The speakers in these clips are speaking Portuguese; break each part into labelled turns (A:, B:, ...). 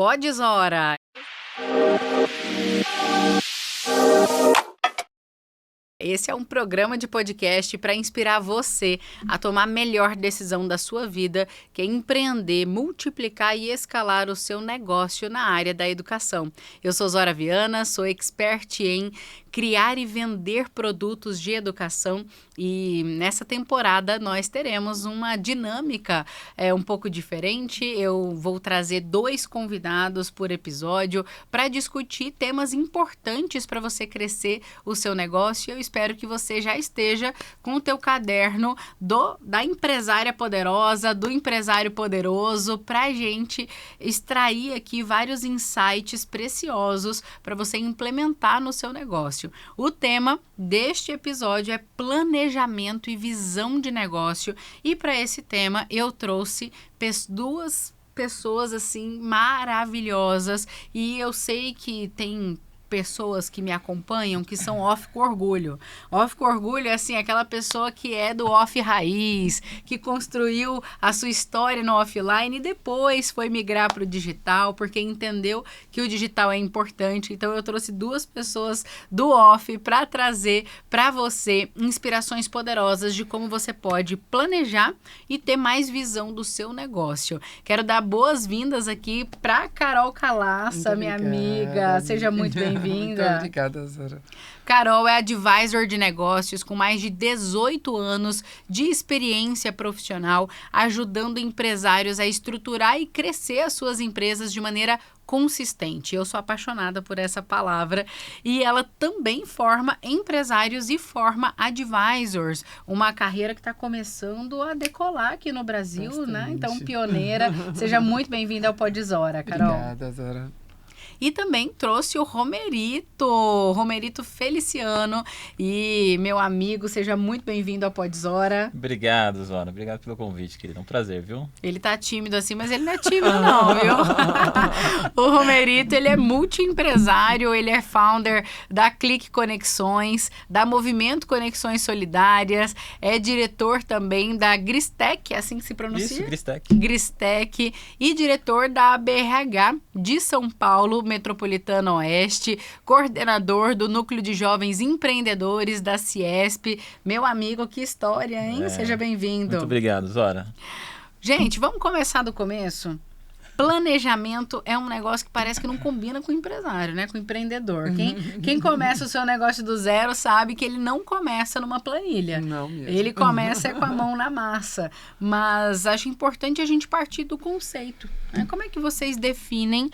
A: Podes Hora. Esse é um programa de podcast para inspirar você a tomar a melhor decisão da sua vida, que é empreender, multiplicar e escalar o seu negócio na área da educação. Eu sou Zora Viana, sou expert em criar e vender produtos de educação e nessa temporada nós teremos uma dinâmica um pouco diferente. Eu vou trazer 2 convidados por episódio para discutir temas importantes para você crescer o seu negócio. Eu espero que você já esteja com o teu caderno da empresária poderosa, do empresário poderoso, para a gente extrair aqui vários insights preciosos para você implementar no seu negócio. O tema deste episódio é planejamento e visão de negócio. E para esse tema eu trouxe 2 pessoas assim maravilhosas e eu sei que tem pessoas que me acompanham que são off com orgulho. Off com orgulho é assim, aquela pessoa que é do off raiz, que construiu a sua história no offline e depois foi migrar para o digital, porque entendeu que o digital é importante. Então eu trouxe 2 pessoas do off para trazer para você inspirações poderosas de como você pode planejar e ter mais visão do seu negócio. Quero dar boas-vindas aqui para Carol Calaça, minha amiga. Seja muito bem-vinda.
B: Muito obrigada, Zora.
A: Carol é advisor de negócios com mais de 18 anos de experiência profissional, ajudando empresários a estruturar e crescer as suas empresas de maneira consistente. Eu sou apaixonada por essa palavra e ela também forma empresários e forma advisors, uma carreira que está começando a decolar aqui no Brasil,
B: Bastante.
A: Né? Então, pioneira. Seja muito bem-vinda ao Podes Hora, Carol.
B: Obrigada, Zora.
A: E também trouxe o Romerito Feliciano. E meu amigo, seja muito bem-vindo ao Podes Hora.
C: Obrigado, Zora. Obrigado pelo convite, querido. É um prazer, viu?
A: Ele tá tímido assim, mas ele não é tímido não, viu? O Romerito, ele é multiempresário, ele é founder da Clique Conexões, da Movimento Conexões Solidárias, é diretor também da Gristec, é assim que se pronuncia?
C: Isso, Gristec.
A: Gristec e diretor da BRH de São Paulo, Metropolitana Oeste, coordenador do Núcleo de Jovens Empreendedores da Ciesp. Meu amigo, que história, hein? Seja bem-vindo.
C: Muito obrigado, Zora.
A: Gente, vamos começar do começo? Planejamento é um negócio que parece que não combina com o empresário, né? Com o empreendedor. Quem começa o seu negócio do zero sabe que ele não começa numa planilha.
B: Não mesmo.
A: Ele começa com a mão na massa. Mas acho importante a gente partir do conceito, né? Como é que vocês definem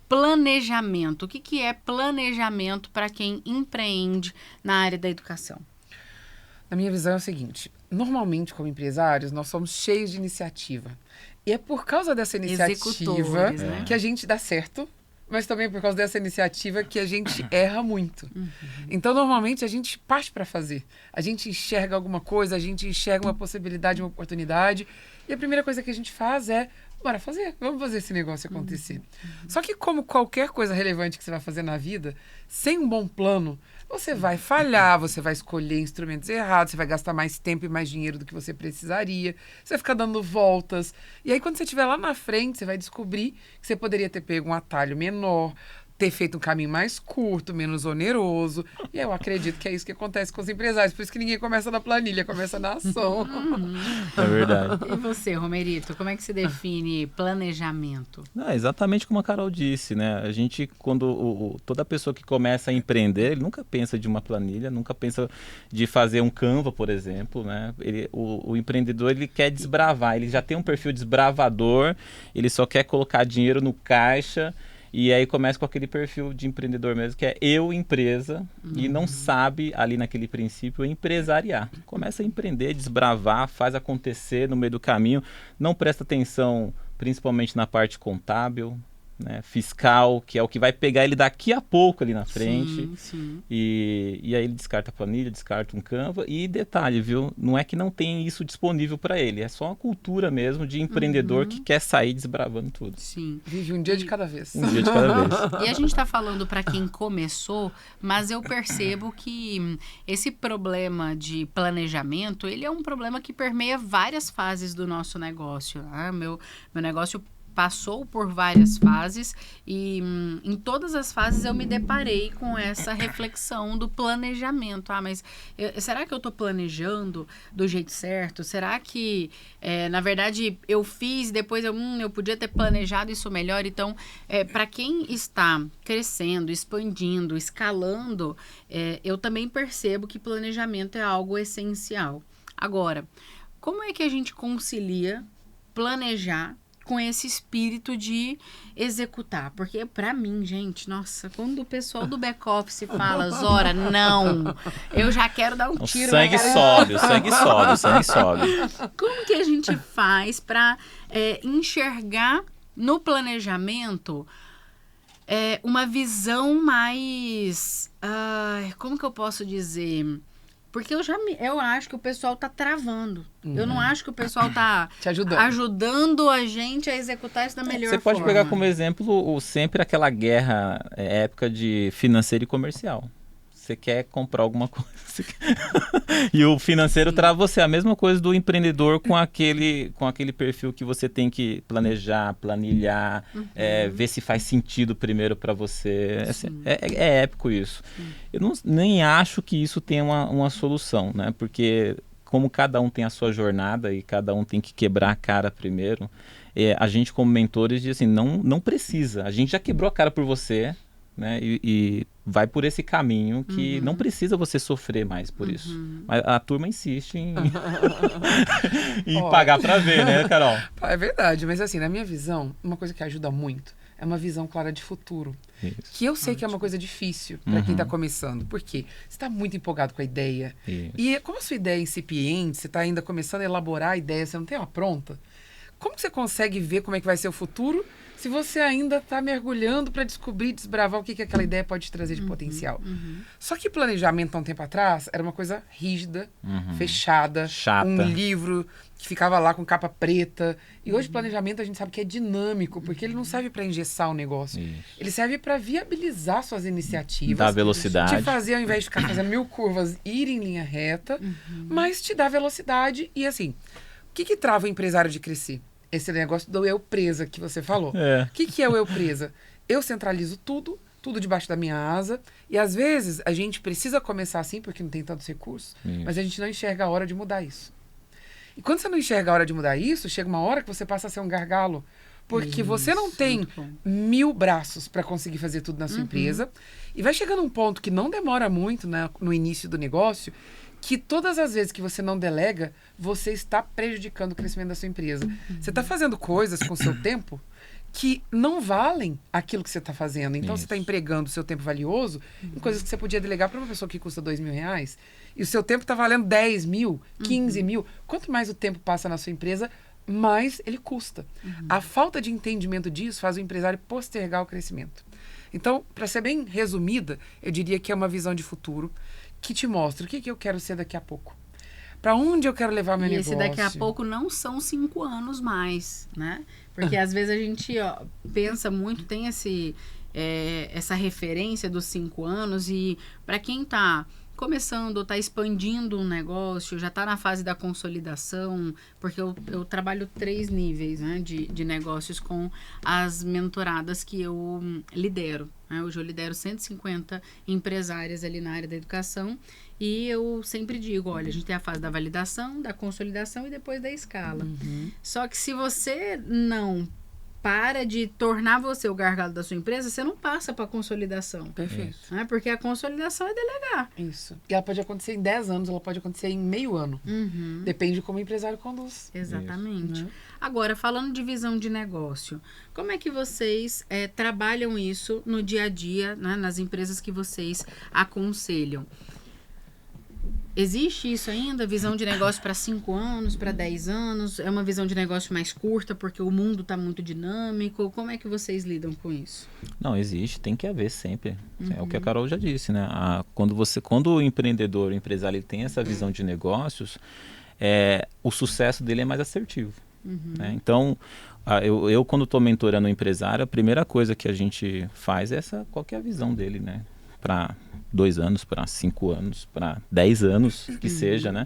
A: planejamento? O que é planejamento para quem empreende na área da educação?
B: Na minha visão é o seguinte, normalmente como empresários nós somos cheios de iniciativa. E é por causa dessa iniciativa
A: né?
B: que a gente dá certo, mas também é por causa dessa iniciativa que a gente erra muito. Então, normalmente, a gente parte para fazer. A gente enxerga alguma coisa, a gente enxerga uma possibilidade, uma oportunidade, e a primeira coisa que a gente faz é bora fazer, vamos fazer esse negócio acontecer. Só que como qualquer coisa relevante que você vai fazer na vida, sem um bom plano, você vai falhar, você vai escolher instrumentos errados, você vai gastar mais tempo e mais dinheiro do que você precisaria, você vai ficar dando voltas. E aí, quando você estiver lá na frente, você vai descobrir que você poderia ter pego um atalho menor, ter feito um caminho mais curto, menos oneroso. E eu acredito que é isso que acontece com os empresários. Por isso que ninguém começa na planilha, começa na ação.
C: É verdade.
A: E você, Romerito, como é que se define planejamento?
C: É exatamente como a Carol disse, né? A gente, quando toda pessoa que começa a empreender, ele nunca pensa de uma planilha, nunca pensa de fazer um Canva, por exemplo, né? O empreendedor, ele quer desbravar, ele já tem um perfil desbravador, ele só quer colocar dinheiro no caixa. E aí começa com aquele perfil de empreendedor mesmo, que é eu, empresa, e não sabe, ali naquele princípio, empresariar. Começa a empreender, desbravar, faz acontecer no meio do caminho, não presta atenção principalmente na parte contábil, né, fiscal, que é o que vai pegar ele daqui a pouco ali na frente.
A: Sim.
C: E aí ele descarta a planilha, descarta um Canva. E detalhe, viu? Não é que não tem isso disponível para ele. É só uma cultura mesmo de empreendedor que quer sair desbravando tudo.
A: Sim.
B: Vive um dia de cada vez.
C: Um dia de cada vez.
A: E a gente está falando para quem começou, mas eu percebo que esse problema de planejamento, ele é um problema que permeia várias fases do nosso negócio. Né? Meu negócio passou por várias fases e em todas as fases eu me deparei com essa reflexão do planejamento. Mas será que eu estou planejando do jeito certo? Será que, na verdade, eu fiz, depois eu podia ter planejado isso melhor? Então, para quem está crescendo, expandindo, escalando, eu também percebo que planejamento é algo essencial. Agora, como é que a gente concilia planejar com esse espírito de executar? Porque para mim, gente, nossa, quando o pessoal do back-office fala, Zora, não, eu já quero dar um tiro.
C: O sangue sobe, o sangue sobe.
A: Como que a gente faz para enxergar no planejamento uma visão mais... como que eu posso dizer... Porque eu acho que o pessoal tá travando. Eu não acho que o pessoal tá
B: te
A: ajudando a gente a executar isso da melhor forma.
C: Você pode pegar como exemplo sempre aquela guerra época de financeiro e comercial. Você quer comprar alguma coisa. E o financeiro trava você. A mesma coisa do empreendedor com aquele perfil que você tem que planejar, planilhar, ver se faz sentido primeiro para você. É épico isso. Eu nem acho que isso tenha uma solução, né? Porque como cada um tem a sua jornada e cada um tem que quebrar a cara primeiro, a gente como mentores diz assim, não precisa. A gente já quebrou a cara por você, né? E vai por esse caminho que não precisa você sofrer mais por isso. Mas a turma insiste em pagar para ver, né, Carol?
B: É verdade, mas assim, na minha visão, uma coisa que ajuda muito é uma visão clara de futuro.
C: Isso.
B: Que eu sei que é uma coisa difícil para quem está começando. Por quê? Você está muito empolgado com a ideia.
C: Isso.
B: E como a sua ideia é incipiente, você está ainda começando a elaborar a ideia, você não tem ela pronta, como você consegue ver como é que vai ser o futuro se você ainda está mergulhando para descobrir, desbravar o que aquela ideia pode te trazer de potencial? Só que planejamento, há um tempo atrás, era uma coisa rígida, fechada,
C: chata.
B: Um livro que ficava lá com capa preta. E hoje planejamento a gente sabe que é dinâmico, porque ele não serve para engessar o negócio.
C: Isso.
B: Ele serve para viabilizar suas iniciativas.
C: Dá velocidade.
B: Te fazer, ao invés de ficar fazendo 1000 curvas, ir em linha reta, mas te dá velocidade. E assim, o que trava o empresário de crescer? Esse negócio do eu presa que você falou. O que é o eu presa? Eu centralizo tudo debaixo da minha asa. E às vezes a gente precisa começar assim, porque não tem tantos recursos, mas a gente não enxerga a hora de mudar isso. E quando você não enxerga a hora de mudar isso, chega uma hora que você passa a ser um gargalo. Porque você não tem 1000 braços para conseguir fazer tudo na sua empresa. E vai chegando um ponto que não demora muito, né, no início do negócio, que todas as vezes que você não delega, você está prejudicando o crescimento da sua empresa. Você está fazendo coisas com o seu tempo que não valem aquilo que você está fazendo. Então, você está empregando o seu tempo valioso em coisas que você podia delegar para uma pessoa que custa R$2.000 e o seu tempo está valendo 10 mil, 15 mil. Quanto mais o tempo passa na sua empresa, mais ele custa. A falta de entendimento disso faz o empresário postergar o crescimento. Então, para ser bem resumida, eu diria que é uma visão de futuro que te mostra o que eu quero ser daqui a pouco. Para onde eu quero levar meu negócio.
A: E esse daqui a pouco não são 5 anos mais, né? Porque às vezes a gente pensa muito, tem essa referência dos 5 anos e para quem está começando, está expandindo um negócio, já está na fase da consolidação, porque eu trabalho 3 níveis, né, de negócios com as mentoradas que eu lidero. Né? Hoje eu lidero 150 empresárias ali na área da educação e eu sempre digo, olha, a gente tem a fase da validação, da consolidação e depois da escala. Só que se você não para de tornar você o gargalo da sua empresa, você não passa para a consolidação.
B: Perfeito.
A: Né? Porque a consolidação é delegar.
B: Isso. E ela pode acontecer em 10 anos, ela pode acontecer em meio ano. Depende de como o empresário conduz.
A: Exatamente.
B: Isso, né?
A: Agora, falando de visão de negócio, como é que vocês trabalham isso no dia a dia, né, nas empresas que vocês aconselham? Existe isso ainda? Visão de negócio para 5 anos, para 10 anos? É uma visão de negócio mais curta porque o mundo está muito dinâmico? Como é que vocês lidam com isso?
C: Não, existe, tem que haver sempre. É o que a Carol já disse, né? Quando o empreendedor, o empresário, ele tem essa visão de negócios, o sucesso dele é mais assertivo. Né? Então, eu quando estou mentorando o empresário, a primeira coisa que a gente faz é qual que é a visão dele, né? para 2 anos, para 5 anos, para 10 anos, que seja, né?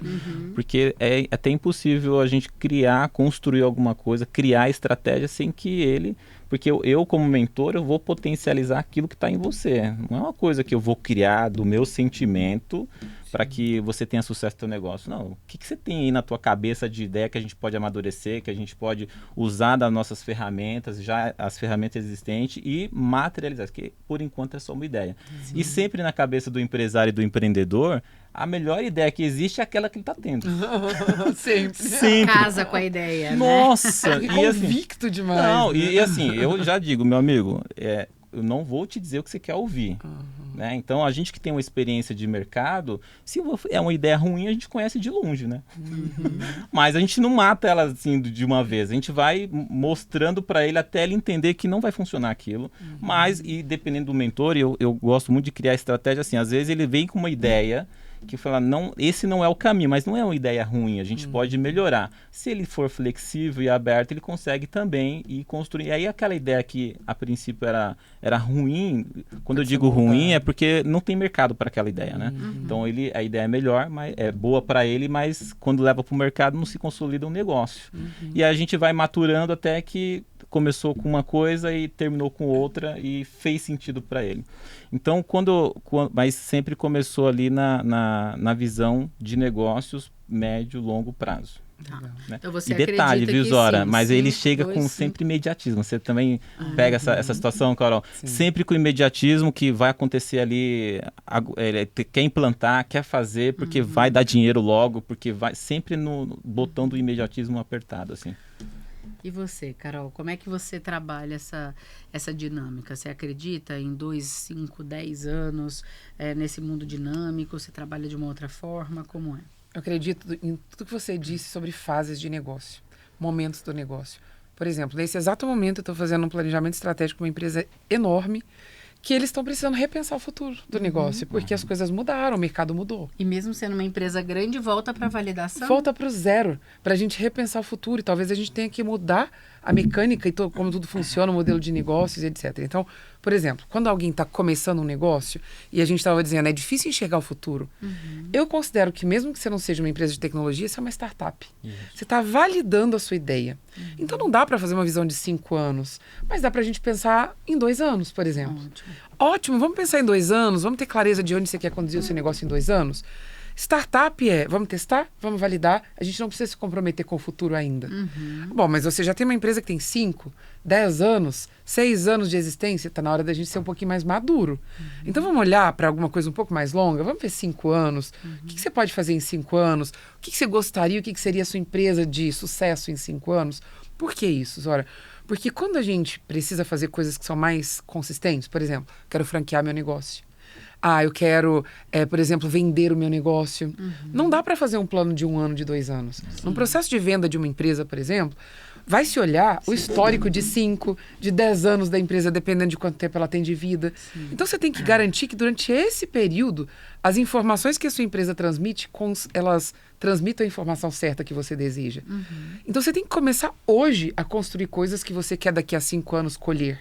C: Porque é até impossível a gente construir alguma coisa, criar estratégia sem que ele... Porque eu, como mentor, eu vou potencializar aquilo que está em você. Não é uma coisa que eu vou criar do meu sentimento para que você tenha sucesso no seu negócio. Não. O que você tem aí na tua cabeça de ideia que a gente pode amadurecer, que a gente pode usar das nossas ferramentas, já as ferramentas existentes, e materializar? Porque, por enquanto, é só uma ideia. Sim. E sempre na cabeça do empresário e do empreendedor, a melhor ideia que existe é aquela que ele está tendo.
B: Sempre.
A: Casa com a ideia, né?
C: Nossa!
B: E convicto demais.
C: Não,
B: né?
C: e assim, eu já digo, meu amigo, eu não vou te dizer o que você quer ouvir. Né? Então, a gente que tem uma experiência de mercado, se é uma ideia ruim, a gente conhece de longe, né? Mas a gente não mata ela assim de uma vez. A gente vai mostrando para ele até ele entender que não vai funcionar aquilo. Mas, e dependendo do mentor, eu gosto muito de criar estratégia assim. Às vezes ele vem com uma ideia que fala, não, esse não é o caminho, mas não é uma ideia ruim, a gente pode melhorar. Se ele for flexível e aberto, ele consegue também ir construir. E aí aquela ideia que a princípio era ruim, quando eu digo ruim é porque não tem mercado para aquela ideia, né? Então a ideia é melhor, mas é boa para ele, mas quando leva para o mercado não se consolida um negócio. E a gente vai maturando até que começou com uma coisa e terminou com outra e fez sentido para ele. Então, mas sempre começou ali na visão de negócios médio, longo prazo.
A: Tá.
C: Né?
A: Então você
C: e detalhe, viu, Zora?
A: sim,
C: mas ele
A: 5,
C: chega
A: 2,
C: com
A: 5.
C: sempre imediatismo. Você também pega essa situação, Carol?
B: Sim.
C: Sempre com imediatismo que vai acontecer ali, ele quer implantar, quer fazer, porque vai dar dinheiro logo, porque vai sempre no botão do imediatismo apertado, assim.
A: E você, Carol, como é que você trabalha essa dinâmica? Você acredita em 2, 5, 10 anos nesse mundo dinâmico? Você trabalha de uma outra forma? Como é?
B: Eu acredito em tudo que você disse sobre fases de negócio, momentos do negócio. Por exemplo, nesse exato momento eu estou fazendo um planejamento estratégico com uma empresa enorme que eles estão precisando repensar o futuro do negócio, porque as coisas mudaram, o mercado mudou.
A: E mesmo sendo uma empresa grande, volta para a validação?
B: Volta para o zero, para a gente repensar o futuro. E talvez a gente tenha que mudar a mecânica e como tudo funciona, o modelo de negócios, etc. Então, por exemplo, quando alguém está começando um negócio, e a gente estava dizendo, é difícil enxergar o futuro, eu considero que mesmo que você não seja uma empresa de tecnologia, você é uma startup. Você está validando a sua ideia. Então não dá para fazer uma visão de 5 anos, mas dá para a gente pensar em 2 anos, por exemplo. Ótimo, vamos pensar em 2 anos, vamos ter clareza de onde você quer conduzir o seu negócio em 2 anos. Startup vamos testar, vamos validar, a gente não precisa se comprometer com o futuro ainda. Bom, mas você já tem uma empresa que tem 5, 10 anos, 6 anos de existência, está na hora da gente ser um pouquinho mais maduro. Então vamos olhar para alguma coisa um pouco mais longa, vamos ver 5 anos, o que você pode fazer em 5 anos, o que você gostaria, o que seria a sua empresa de sucesso em 5 anos. Por que isso, Zora? Porque quando a gente precisa fazer coisas que são mais consistentes, por exemplo, quero franquear meu negócio. Eu quero, por exemplo, vender o meu negócio. Não dá para fazer um plano de 1 ano, de 2 anos. Num processo de venda de uma empresa, por exemplo, vai se olhar o histórico de 5, de 10 anos da empresa, dependendo de quanto tempo ela tem de vida. Então, você tem que garantir que durante esse período, as informações que a sua empresa transmite, elas transmitam a informação certa que você deseja. Então, você tem que começar hoje a construir coisas que você quer daqui a 5 anos colher.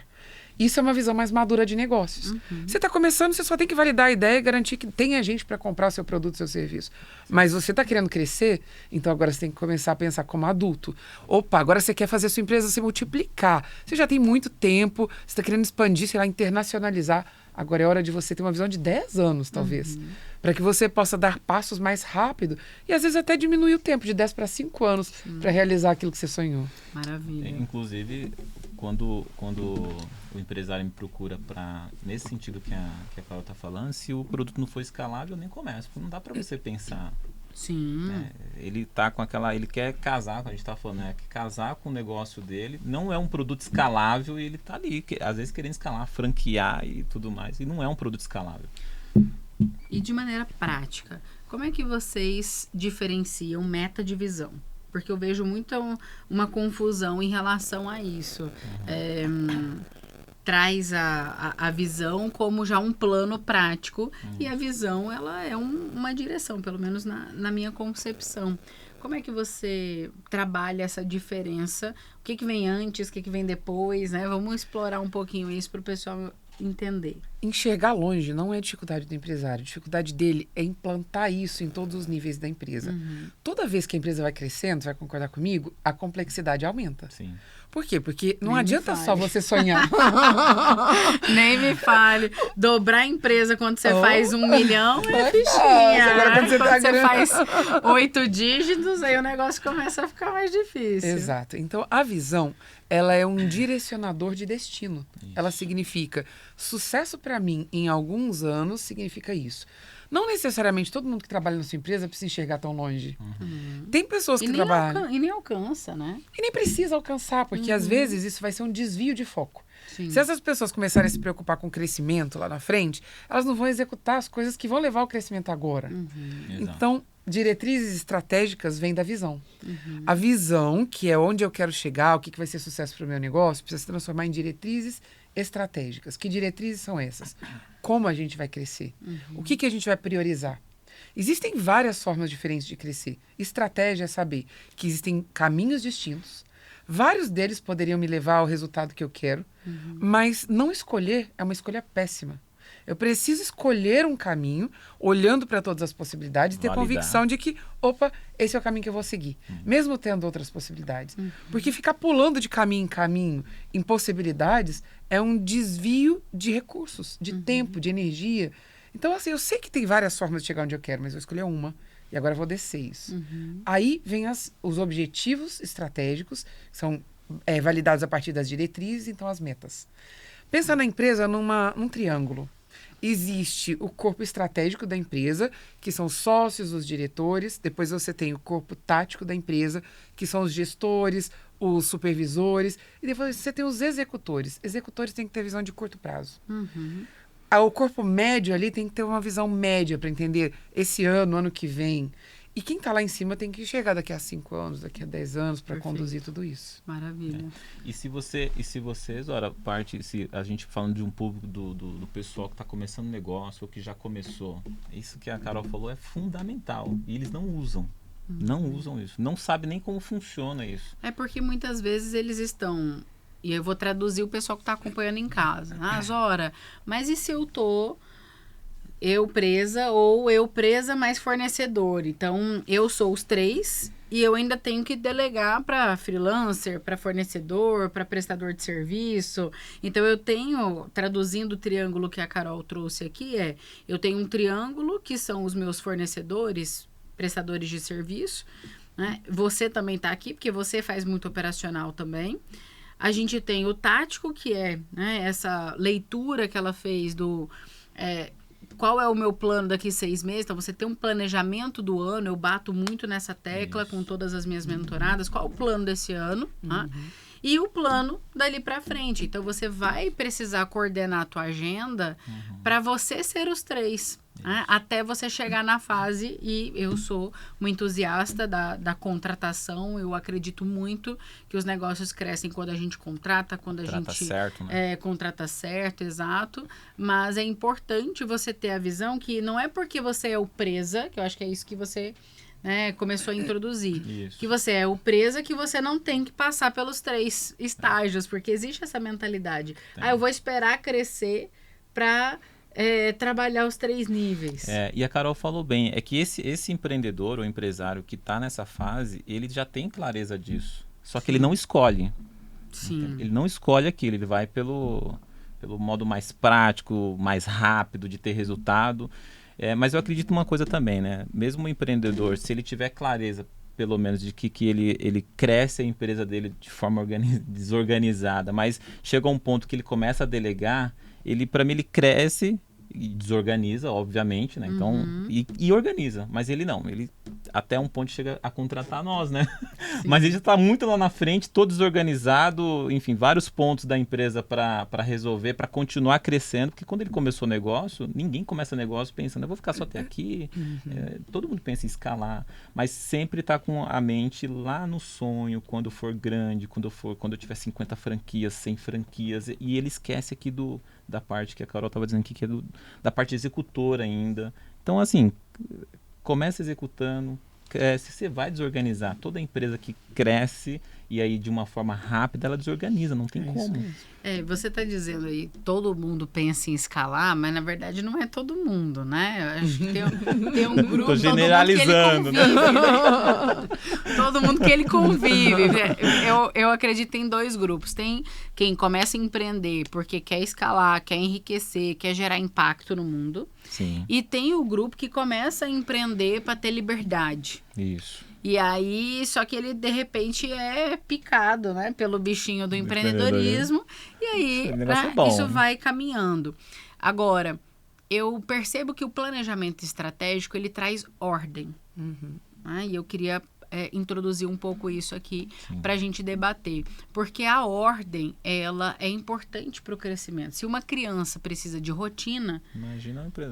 B: Isso é uma visão mais madura de negócios. Você está começando, você só tem que validar a ideia e garantir que tenha gente para comprar o seu produto, o seu serviço. Mas você está querendo crescer, então agora você tem que começar a pensar como adulto. Opa, agora você quer fazer a sua empresa se multiplicar. Você já tem muito tempo, você está querendo expandir, sei lá, internacionalizar. Agora é hora de você ter uma visão de 10 anos, talvez. Para que você possa dar passos mais rápido e às vezes até diminuir o tempo de 10 para 5 anos para realizar aquilo que você sonhou.
A: Maravilha.
C: Inclusive, quando o empresário me procura nesse sentido que a Carol está falando, se o produto não for escalável, eu nem começo. Não dá para você pensar.
A: Sim.
C: Ele tá com ele quer casar, como a gente está falando, quer casar com o negócio dele. Não é um produto escalável e ele está ali, às vezes querendo escalar, franquear e tudo mais. E não é um produto escalável.
A: E de maneira prática, como é que vocês diferenciam meta de visão? Porque eu vejo muito uma confusão em relação a isso. Traz a visão como já um plano prático e a visão ela é uma direção, pelo menos na minha concepção. Como é que você trabalha essa diferença? O que vem antes, o que vem depois, né? Vamos explorar um pouquinho isso para o pessoal entender.
B: Enxergar longe não é dificuldade do empresário. A dificuldade dele é implantar isso em todos os níveis da empresa. Toda vez que a empresa vai crescendo, você vai concordar comigo, a complexidade aumenta.
C: Sim.
B: Por quê? Porque não
A: Nem me
B: adianta
A: fale.
B: só você sonhar.
A: Nem me fale. Dobrar a empresa quando você
B: Oh.
A: faz 1 milhão é
B: É
A: fichinha.
B: fácil. Agora,
A: Né?
B: quando você tá ganhando-
A: faz 8 dígitos, aí o negócio começa a ficar mais difícil.
B: Exato. Então, a visão, ela é um direcionador de destino. Ela significa sucesso para mim em alguns anos, significa isso. Não necessariamente todo mundo que trabalha na sua empresa precisa enxergar tão longe. Tem pessoas
A: E
B: que
A: nem,
B: trabalham
A: e nem alcança, né?
B: e nem precisa alcançar, porque às vezes isso vai ser um desvio de foco.
A: Sim.
B: Se essas pessoas começarem a se preocupar com o crescimento lá na frente, elas não vão executar as coisas que vão levar ao crescimento agora.
C: Exato.
B: Então, diretrizes estratégicas vêm da visão. A visão, que é onde eu quero chegar, o que vai ser sucesso para o meu negócio, precisa se transformar em diretrizes estratégicas. Que diretrizes são essas? Como a gente vai crescer? O que a gente vai priorizar? Existem várias formas diferentes de crescer. Estratégia é saber que existem caminhos distintos. Vários deles poderiam me levar ao resultado que eu quero, mas não escolher é uma escolha péssima. Eu preciso escolher um caminho, olhando para todas as possibilidades, e ter
C: Validar.
B: convicção de que, opa, esse é o caminho que eu vou seguir, mesmo tendo outras possibilidades. Porque ficar pulando de caminho em caminho, em possibilidades, é um desvio de recursos, de tempo, de energia. Então, assim, eu sei que tem várias formas de chegar onde eu quero, mas eu escolhi uma. E agora eu vou descer isso. Aí vem os objetivos estratégicos, que são validados a partir das diretrizes, então as metas. Pensa na empresa num triângulo. Existe o corpo estratégico da empresa, que são os sócios, os diretores. Depois você tem o corpo tático da empresa, que são os gestores, os supervisores. E depois você tem os executores. Executores têm que ter visão de curto prazo. O corpo médio ali tem que ter uma visão média para entender esse ano que vem. E quem está lá em cima tem que chegar daqui a 5 anos, daqui a 10 anos para
A: Perfeito.
B: conduzir tudo isso.
A: Maravilha.
C: E se vocês, ora, se a gente falando de um público do pessoal que está começando negócio ou que já começou, isso que a Carol falou é fundamental. E eles não usam. Não usam isso. Não sabem nem como funciona isso.
A: É porque muitas vezes eles estão... E eu vou traduzir o pessoal que está acompanhando em casa. Ah, Zora, mas e se eu tô... eu presa mais fornecedor? Então, eu sou os 3 e eu ainda tenho que delegar para freelancer, para fornecedor, para prestador de serviço. Então, eu tenho, traduzindo o triângulo que a Carol trouxe aqui, eu tenho um triângulo que são os meus fornecedores, prestadores de serviço, né? Você também está aqui, porque você faz muito operacional também. A gente tem o tático, que é, né, essa leitura que ela fez do... qual é o meu plano daqui 6 meses? Então, você tem um planejamento do ano. Eu bato muito nessa tecla
C: Isso.
A: com todas as minhas mentoradas. Qual o plano desse ano? Tá? E o plano dali para frente. Então, você vai precisar coordenar a tua agenda para você ser os 3. Né? Até você chegar na fase, e eu sou uma entusiasta da contratação. Eu acredito muito que os negócios crescem quando a gente contrata, quando a
C: Trata
A: gente
C: certo, né?
A: contrata certo, exato. Mas é importante você ter a visão que não é porque você é o presa, que eu acho que é isso que você, né, começou a introduzir.
C: Isso.
A: Que você é o presa, que você não tem que passar pelos 3 estágios, porque existe essa mentalidade.
C: Tem.
A: Eu vou esperar crescer para trabalhar os 3 níveis.
C: E a Carol falou bem, é que esse empreendedor ou empresário que está nessa fase, ele já tem clareza disso. Só que ele não escolhe.
A: Sim.
C: Ele não escolhe aquilo, ele vai pelo modo mais prático, mais rápido de ter resultado. Mas eu acredito uma coisa também, né? Mesmo o empreendedor, se ele tiver clareza, pelo menos, de que ele cresce a empresa dele de forma desorganizada, mas chega a um ponto que ele começa a delegar, para mim, ele cresce e desorganiza, obviamente, né? Então, e organiza, mas ele não. Ele até um ponto chega a contratar nós, né? Mas ele já está muito lá na frente, todo desorganizado, enfim, vários pontos da empresa para resolver, para continuar crescendo, porque quando ele começou o negócio, ninguém começa negócio pensando, eu vou ficar só até aqui. Todo mundo pensa em escalar, mas sempre está com a mente lá no sonho, quando for grande, quando eu tiver 50 franquias, 100 franquias, e ele esquece aqui da parte que a Carol estava dizendo aqui, que é da parte executora ainda. Então, assim, começa executando, cresce, você vai desorganizar. Toda empresa que cresce, e aí de uma forma rápida ela desorganiza, não tem como.
A: Você está dizendo aí, todo mundo pensa em escalar, mas na verdade não é todo mundo, né? Eu acho que tem um grupo,
C: Tô generalizando,
A: todo mundo que ele convive. Eu acredito em 2 grupos. Tem quem começa a empreender porque quer escalar, quer enriquecer, quer gerar impacto no mundo.
C: Sim.
A: E tem o grupo que começa a empreender para ter liberdade.
C: Isso.
A: E aí, só que ele, de repente, é picado, né? Pelo bichinho do empreendedorismo. E aí, isso vai caminhando. Agora, eu percebo que o planejamento estratégico, ele traz ordem. Né? E eu queria introduzir um pouco isso aqui para a gente debater. Porque a ordem, ela é importante para o crescimento. Se uma criança precisa de rotina,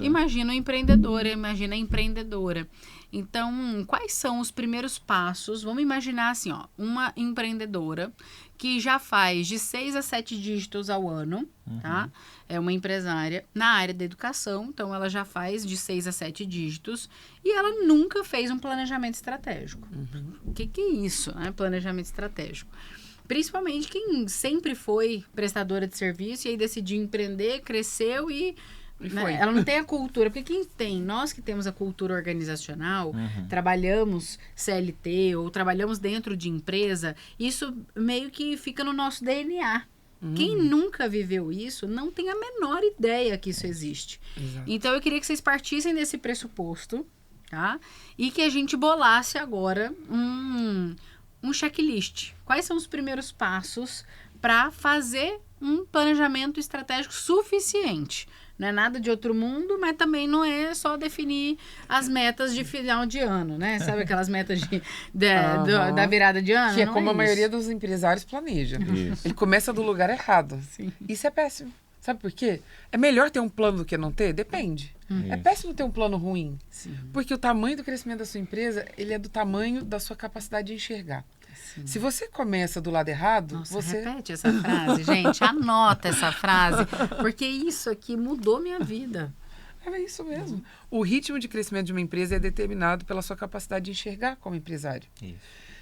A: imagina o empreendedor, imagina a empreendedora. Então, quais são os primeiros passos? Vamos imaginar assim, ó, uma empreendedora que já faz de 6 a 7 dígitos ao ano, tá? É uma empresária na área da educação, então ela já faz de 6 a 7 dígitos e ela nunca fez um planejamento estratégico. O que é isso, né? Planejamento estratégico. Principalmente quem sempre foi prestadora de serviço e aí decidiu empreender, cresceu e né? Ela não tem a cultura, porque quem tem, nós que temos a cultura organizacional, trabalhamos CLT ou trabalhamos dentro de empresa, isso meio que fica no nosso DNA. Quem nunca viveu isso não tem a menor ideia que isso existe.
B: Exato.
A: Então eu queria que vocês partissem desse pressuposto, tá? E que a gente bolasse agora um checklist. Quais são os primeiros passos para fazer um planejamento estratégico suficiente? Não é nada de outro mundo, mas também não é só definir as metas de final de ano, né? Sabe aquelas metas da virada de ano?
B: Que é
A: não
B: como
A: é
B: a maioria dos empresários planeja. Ele começa do lugar errado.
A: Sim.
B: Isso é péssimo. Sabe por quê? É melhor ter um plano do que não ter? Depende. É péssimo ter um plano ruim.
A: Sim.
B: Porque o tamanho do crescimento da sua empresa, ele é do tamanho da sua capacidade de enxergar.
A: Sim.
B: Se você começa do lado errado,
A: Nossa,
B: você...
A: repete essa frase, gente. Anota essa frase, porque isso aqui mudou minha vida.
B: É isso mesmo. O ritmo de crescimento de uma empresa é determinado pela sua capacidade de enxergar como empresário.
C: Isso.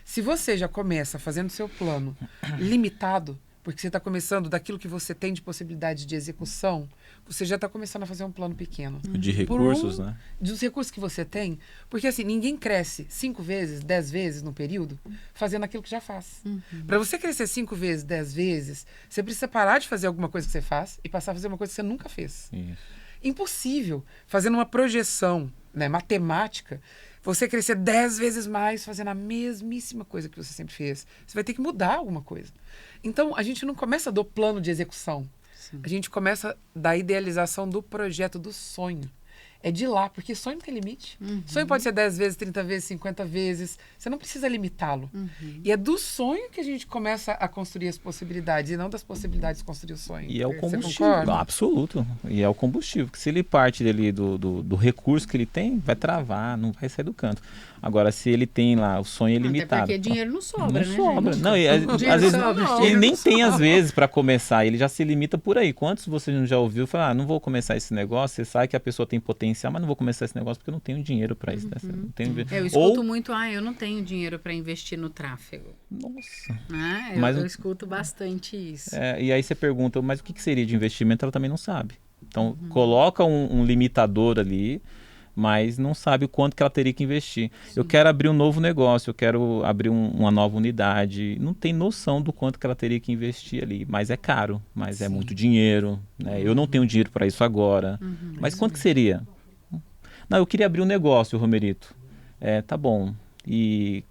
B: Se você já começa fazendo seu plano limitado, porque você está começando daquilo que você tem de possibilidade de execução, você já está começando a fazer um plano pequeno.
C: De recursos, né?
B: Dos recursos que você tem. Porque assim, ninguém cresce 5 vezes, 10 vezes no período fazendo aquilo que já faz. Para você crescer 5 vezes, 10 vezes, você precisa parar de fazer alguma coisa que você faz e passar a fazer uma coisa que você nunca fez.
C: Isso.
B: Impossível. Fazendo uma projeção, né, matemática, você crescer 10 vezes mais fazendo a mesmíssima coisa que você sempre fez. Você vai ter que mudar alguma coisa. Então, a gente não começa do plano de execução. A gente começa da idealização do projeto, do sonho. É de lá, porque sonho não tem limite. Sonho pode ser 10 vezes, 30 vezes, 50 vezes. Você não precisa limitá-lo. E é do sonho que a gente começa a construir as possibilidades, e não das possibilidades construir o sonho.
C: E é o
B: Você
C: combustível.
B: concorda?
C: Absoluto. E é o combustível. Porque se ele parte dele do recurso que ele tem, vai travar, não vai sair do canto. Agora, se ele tem lá, o sonho é limitado.
A: Até porque dinheiro não sobra,
C: Não
A: né,
C: sobra.
A: gente?
C: Não, e, às vezes
A: sobra,
C: ele nem tem, às vezes, para começar. Ele já se limita por aí. Quantos você não já ouviu falar, não vou começar esse negócio? Você sabe que a pessoa tem potencial, mas não vou começar esse negócio porque eu não tenho dinheiro para isso. Né? Não tenho...
A: Eu escuto muito, eu não tenho dinheiro para investir no tráfego.
C: Nossa.
A: Né?
C: Mas
A: eu escuto bastante isso.
C: E aí você pergunta, mas o que seria de investimento? Ela também não sabe. Então, coloca um limitador ali, mas não sabe o quanto que ela teria que investir. Eu quero abrir um novo negócio, eu quero abrir uma nova unidade. Não tem noção do quanto que ela teria que investir ali. Mas é caro, mas é muito dinheiro. Né? Eu não tenho dinheiro para isso agora. Mas quanto que seria? Não, eu queria abrir um negócio, Romerito. Tá bom. E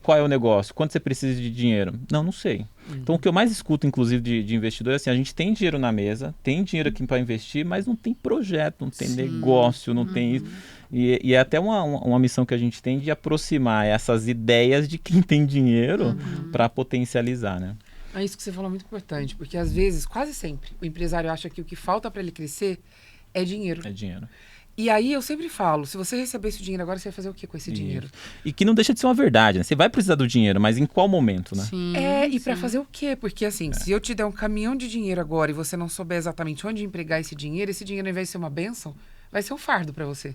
C: qual é o negócio? Quanto você precisa de dinheiro? Não sei. Então, o que eu mais escuto, inclusive, de investidor é assim, a gente tem dinheiro na mesa, tem dinheiro aqui para investir, mas não tem projeto, não tem negócio, não tem isso. E é até uma missão que a gente tem de aproximar essas ideias de quem tem dinheiro para potencializar, né?
B: É isso que você falou, muito importante, porque às vezes, quase sempre, o empresário acha que o que falta para ele crescer é dinheiro.
C: É dinheiro.
B: E aí eu sempre falo, se você receber esse dinheiro agora, você vai fazer o que com esse dinheiro?
C: E que não deixa de ser uma verdade, né? Você vai precisar do dinheiro, mas em qual momento, né?
A: Sim,
B: e para fazer o quê? Porque assim, se eu te der um caminhão de dinheiro agora e você não souber exatamente onde empregar esse dinheiro ao invés de ser uma bênção, vai ser um fardo para você.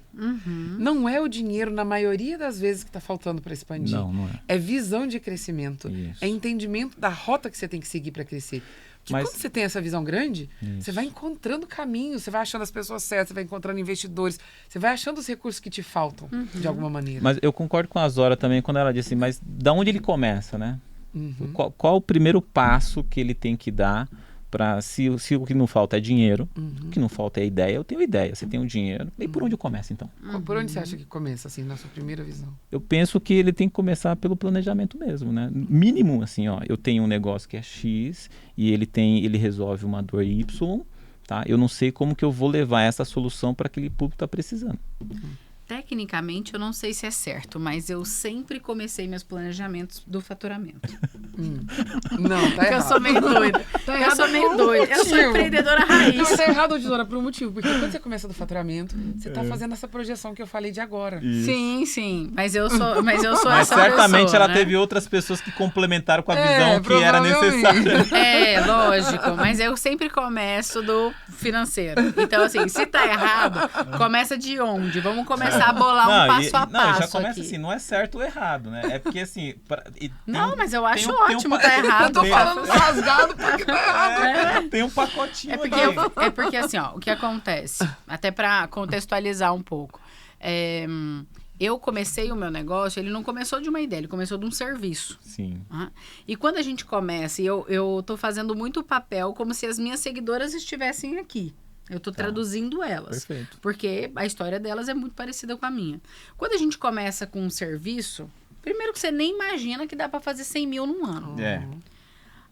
B: Não é o dinheiro, na maioria das vezes, que está faltando para expandir.
C: Não é.
B: É visão de crescimento.
C: Isso.
B: É entendimento da rota que você tem que seguir para crescer. Porque
C: Mas-
B: quando você tem essa visão grande,
C: Isso.
B: você vai encontrando caminhos, você vai achando as pessoas certas, você vai encontrando investidores, você vai achando os recursos que te faltam, de alguma maneira.
C: Mas eu concordo com a Zora também quando ela disse, mas da onde ele começa, né?
B: Uhum.
C: Qual o primeiro passo que ele tem que dar para se o que não falta é dinheiro, o que não falta é ideia, eu tenho ideia, você tem o dinheiro, e por onde eu começo então?
B: Por onde você acha que começa, assim, na sua primeira visão?
C: Eu penso que ele tem que começar pelo planejamento mesmo, né? Mínimo, assim, ó, eu tenho um negócio que é X e ele resolve uma dor Y, tá? Eu não sei como que eu vou levar essa solução para aquele público que está precisando.
A: Tecnicamente, eu não sei se é certo, mas eu sempre comecei meus planejamentos do faturamento.
B: Não, tá
A: Porque eu
B: errado.
A: sou meio doida.
B: Tá
A: Eu sou
B: errado
A: meio
B: por um
A: doida. Eu sou
B: motivo.
A: empreendedora
B: Não,
A: raiz.
B: tá errado, Tesoura, por um motivo. Porque quando você começa do faturamento, você tá fazendo essa projeção que eu falei de agora.
A: Sim. Mas eu sou
C: Mas
A: essa
C: certamente
A: pessoa,
C: ela
A: né?
C: teve outras pessoas que complementaram com a
B: É,
C: visão que era
B: provavelmente.
C: necessária.
A: É, lógico, mas eu sempre começo do financeiro. Então, assim, se tá errado, começa de onde? Vamos começar a bolar um passo a
C: Não, já
A: passo
C: começa
A: aqui.
C: assim, não é certo ou errado, né? É porque assim...
A: Não, mas eu acho
C: tem um
A: ótimo
C: pa-
A: tá errado.
B: Eu tô falando rasgado porque tá errado.
C: Tem um pacotinho
A: É porque assim, ó, o que acontece? Até pra contextualizar um pouco. Eu comecei o meu negócio, ele não começou de uma ideia, ele começou de um serviço.
C: Sim.
A: Tá? E quando a gente começa, e eu tô fazendo muito papel como se as minhas seguidoras estivessem aqui. Eu tô traduzindo elas.
C: Perfeito.
A: Porque a história delas é muito parecida com a minha. Quando a gente começa com um serviço, primeiro que você nem imagina que dá pra fazer 100 mil num ano.
C: É.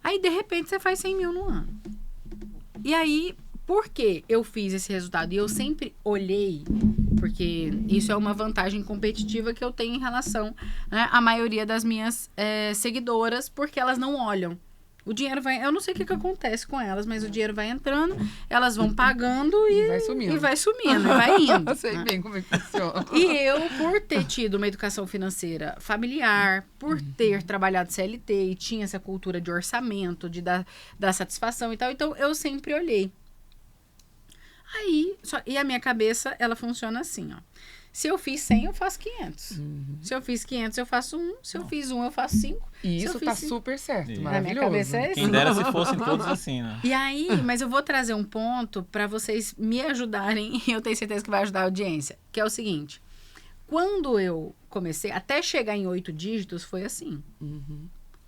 A: Aí, de repente, você faz 100 mil no ano. E aí, por que eu fiz esse resultado? E eu sempre olhei, porque isso é uma vantagem competitiva que eu tenho em relação, né, à maioria das minhas seguidoras, porque elas não olham. O dinheiro vai... Eu não sei o que acontece com elas, mas o dinheiro vai entrando, elas vão pagando e
B: Vai sumindo.
A: e vai sumindo, e vai indo.
B: Eu sei
A: né?
B: bem como é que funciona.
A: E eu, por ter tido uma educação financeira familiar, por ter trabalhado CLT e tinha essa cultura de orçamento, de dar satisfação e tal, então eu sempre olhei. Aí, e a minha cabeça, ela funciona assim, ó. Se eu fiz 100, eu faço 500. Se eu fiz 500, eu faço 1. Se eu fiz 1, eu faço 5.
B: E
A: Se eu
B: isso
A: fiz
B: tá
A: cinco-
B: super certo,
C: Isso.
A: Na minha
B: maravilhoso.
A: cabeça é
C: Quem
A: assim.
C: dera se fossem todos assim, né?
A: E aí, mas eu vou trazer um ponto para vocês me ajudarem, e eu tenho certeza que vai ajudar a audiência, que é o seguinte. Quando eu comecei, até chegar em 8 dígitos, foi assim.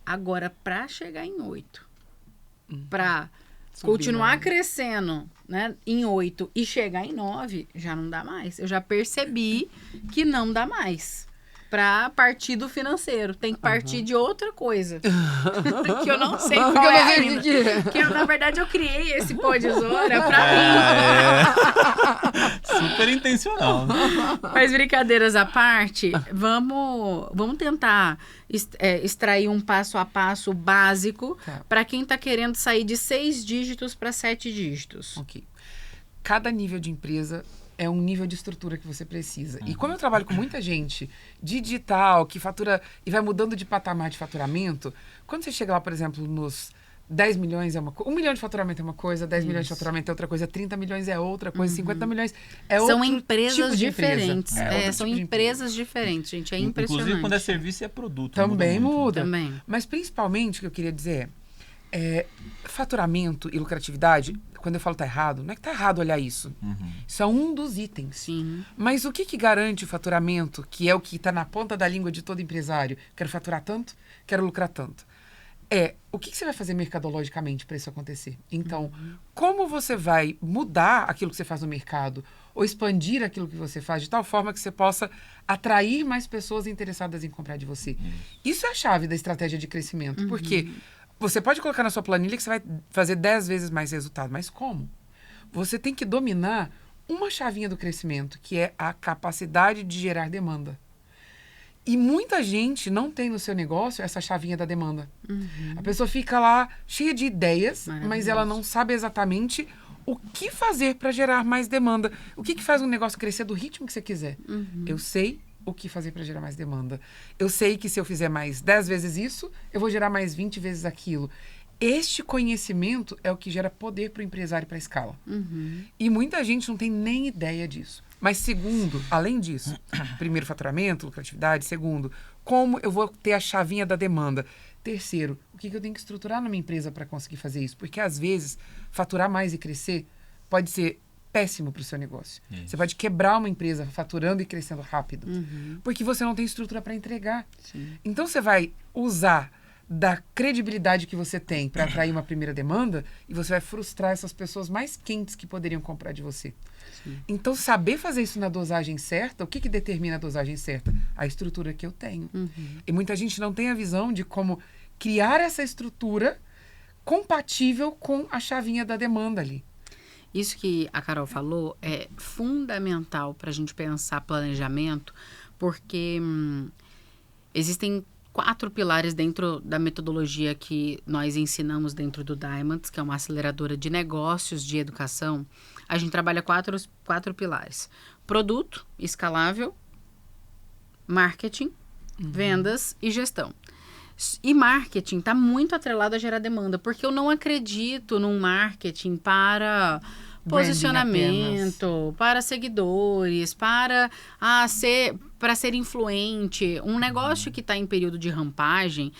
A: Agora, para chegar em 8, para
B: Subir
A: continuar
B: 9.
A: crescendo, né, em 8 e chegar em 9, já não dá mais. Eu já percebi que não dá mais. Para partir do financeiro. Tem que partir de outra coisa. Que eu não sei qual
B: Eu
A: é
B: não sei
A: ainda.
B: o que é.
A: Que na verdade eu criei esse pô de Zora pra mim.
C: Super intencional. Né?
A: Mas brincadeiras à parte, vamos tentar extrair um passo a passo básico
B: Tá.
A: para quem tá querendo sair de 6 dígitos para 7 dígitos.
B: Ok. Cada nível de empresa é um nível de estrutura que você precisa. E como eu trabalho com muita gente de digital, que fatura e vai mudando de patamar de faturamento, quando você chega lá, por exemplo, nos 10 milhões é uma coisa, 1 milhão de faturamento é uma coisa, 10 milhões de faturamento é outra coisa, 30 milhões é outra coisa, 50 milhões é outra
A: São empresas diferentes.
B: outro
A: São
B: tipo de
A: empresas diferentes, gente. É impressionante.
C: Inclusive quando é serviço e é produto.
B: Também
C: muito.
B: muda.
A: Também.
B: Mas principalmente o que eu queria dizer é faturamento e lucratividade, quando eu falo tá errado, não é que tá errado olhar isso. Isso é um dos itens.
A: Sim.
B: Mas o que garante o faturamento, que é o que está na ponta da língua de todo empresário? Quero faturar tanto, quero lucrar tanto. O que você vai fazer mercadologicamente para isso acontecer? Então, como você vai mudar aquilo que você faz no mercado ou expandir aquilo que você faz de tal forma que você possa atrair mais pessoas interessadas em comprar de você? Isso é a chave da estratégia de crescimento, porque você pode colocar na sua planilha que você vai fazer 10 vezes mais resultado, mas como? Você tem que dominar uma chavinha do crescimento, que é a capacidade de gerar demanda. E muita gente não tem no seu negócio essa chavinha da demanda. A pessoa fica lá cheia de ideias, mas ela não sabe exatamente o que fazer para gerar mais demanda. O que faz um negócio crescer do ritmo que você quiser. Eu sei o que fazer para gerar mais demanda. Eu sei que se eu fizer mais 10 vezes isso, eu vou gerar mais 20 vezes aquilo. Este conhecimento é o que gera poder para o empresário para a escala. E muita gente não tem nem ideia disso. Mas segundo, além disso, primeiro, faturamento, lucratividade. Segundo, como eu vou ter a chavinha da demanda. Terceiro, o que eu tenho que estruturar na minha empresa para conseguir fazer isso? Porque, às vezes, faturar mais e crescer pode ser péssimo para o seu negócio. Você pode quebrar uma empresa faturando e crescendo rápido. Porque você não tem estrutura para entregar. Então, você vai usar da credibilidade que você tem para atrair uma primeira demanda e você vai frustrar essas pessoas mais quentes que poderiam comprar de você. Então, saber fazer isso na dosagem certa, o que determina a dosagem certa? A estrutura que eu tenho. E muita gente não tem a visão de como criar essa estrutura compatível com a chavinha da demanda ali.
A: Isso que a Carol falou é fundamental para a gente pensar planejamento, porque existem 4 pilares dentro da metodologia que nós ensinamos dentro do Diamonds, que é uma aceleradora de negócios de educação. A gente trabalha 4 pilares: produto escalável, marketing, vendas e gestão. E marketing está muito atrelado a gerar demanda, porque eu não acredito num marketing para posicionamento, para seguidores, para ser influente. Um negócio que está em período de rampagem,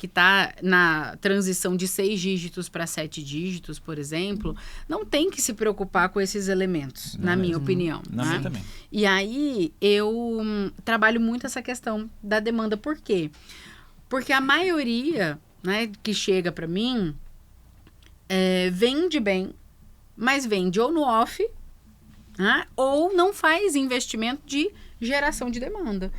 A: que está na transição de 6 dígitos para 7 dígitos, por exemplo, não tem que se preocupar com esses elementos, na minha opinião.
C: Na minha também.
A: E aí, eu trabalho muito essa questão da demanda. Por quê? Porque a maioria, né, que chega para mim vende bem, mas vende ou no off, né, ou não faz investimento de geração de demanda.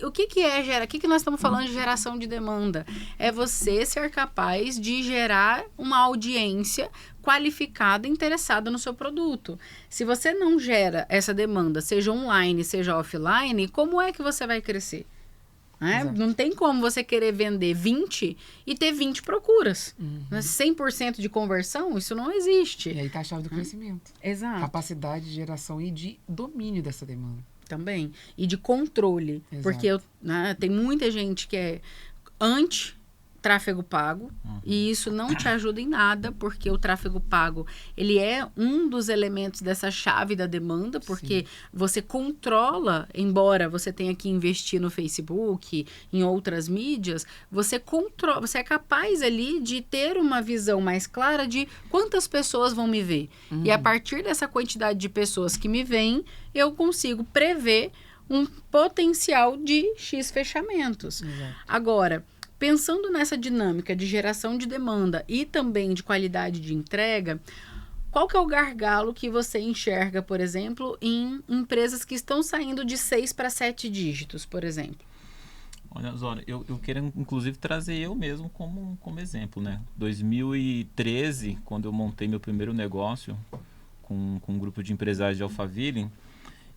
A: O que nós estamos falando de geração de demanda? É você ser capaz de gerar uma audiência qualificada, interessada no seu produto. Se você não gera essa demanda, seja online, seja offline, como é que você vai crescer? Não tem como você querer vender 20 e ter 20 procuras. 100% de conversão, isso não existe.
B: E aí tá a chave do crescimento.
A: Exato.
B: Capacidade de geração e de domínio dessa demanda.
A: Também. E de controle.
B: Exato.
A: Porque tem muita gente que é anti-tráfego pago. E isso não te ajuda em nada, porque o tráfego pago, ele é um dos elementos dessa chave da demanda, porque você controla, embora você tenha que investir no Facebook, em outras mídias, você é capaz ali de ter uma visão mais clara de quantas pessoas vão me ver. E a partir dessa quantidade de pessoas que me veem, eu consigo prever um potencial de X fechamentos. Agora, pensando nessa dinâmica de geração de demanda e também de qualidade de entrega, qual que é o gargalo que você enxerga, por exemplo, em empresas que estão saindo de 6 para 7 dígitos, por exemplo?
C: Olha, Zora, eu quero inclusive trazer eu mesmo como exemplo, né? 2013, quando eu montei meu primeiro negócio com um grupo de empresários de Alphaville,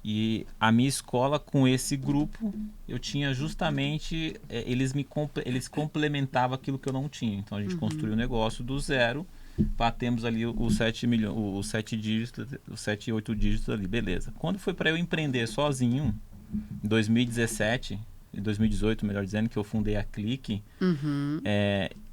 C: e a minha escola, com esse grupo, eu tinha justamente... eles complementavam aquilo que eu não tinha. Então, a gente construiu o negócio do zero, batemos ali os 7 dígitos, os 7 e 8 dígitos ali, beleza. Quando foi para eu empreender sozinho, em 2017, em 2018, melhor dizendo, que eu fundei a Clique,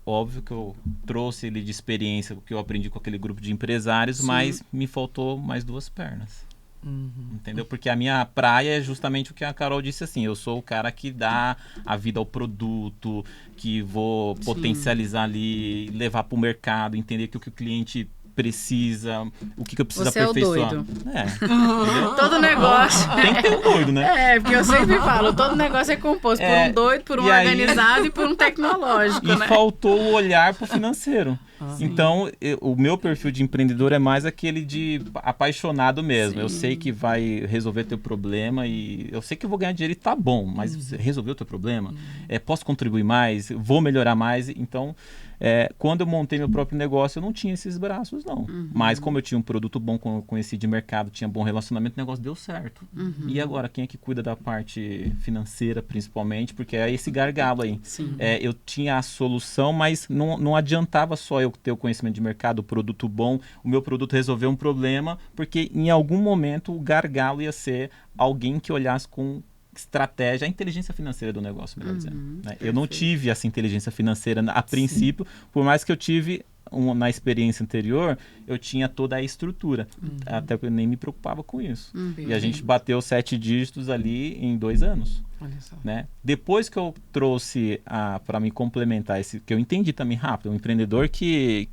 C: óbvio que eu trouxe ali de experiência o que eu aprendi com aquele grupo de empresários, mas me faltou mais 2 pernas. Entendeu? Porque a minha praia é justamente o que a Carol disse, assim, eu sou o cara que dá a vida ao produto, que vou potencializar ali, levar para o mercado, entender que o que o cliente precisa, o que eu preciso aperfeiçoar.
A: É o doido.
C: Entendeu?
A: Todo negócio.
C: Tem que ter um doido, né?
A: Porque eu sempre falo, todo negócio é composto por um doido, por um organizado e por um tecnológico,
C: e
A: né?
C: faltou o olhar pro financeiro. Então, o meu perfil de empreendedor é mais aquele de apaixonado mesmo. Eu sei que vai resolver teu problema e eu sei que eu vou ganhar dinheiro e tá bom, mas resolveu o teu problema? Posso contribuir mais? Vou melhorar mais? Então, quando eu montei meu próprio negócio, eu não tinha esses braços, não. Mas como eu tinha um produto bom, conheci de mercado, tinha bom relacionamento, o negócio deu certo. E agora, quem é que cuida da parte financeira, principalmente? Porque é esse gargalo aí. Eu tinha a solução, mas não adiantava só eu ter o conhecimento de mercado, o produto bom, o meu produto resolver um problema, porque em algum momento o gargalo ia ser alguém que olhasse com estratégia, a inteligência financeira do negócio, melhor dizendo. Né? Eu não tive essa inteligência financeira a princípio, por mais que eu tive na experiência anterior, eu tinha toda a estrutura. Até que eu nem me preocupava com isso. E a gente bateu 7 dígitos ali em 2 anos.
B: Olha só.
C: Né? Depois que eu trouxe para me complementar esse, que eu entendi também rápido, um empreendedor que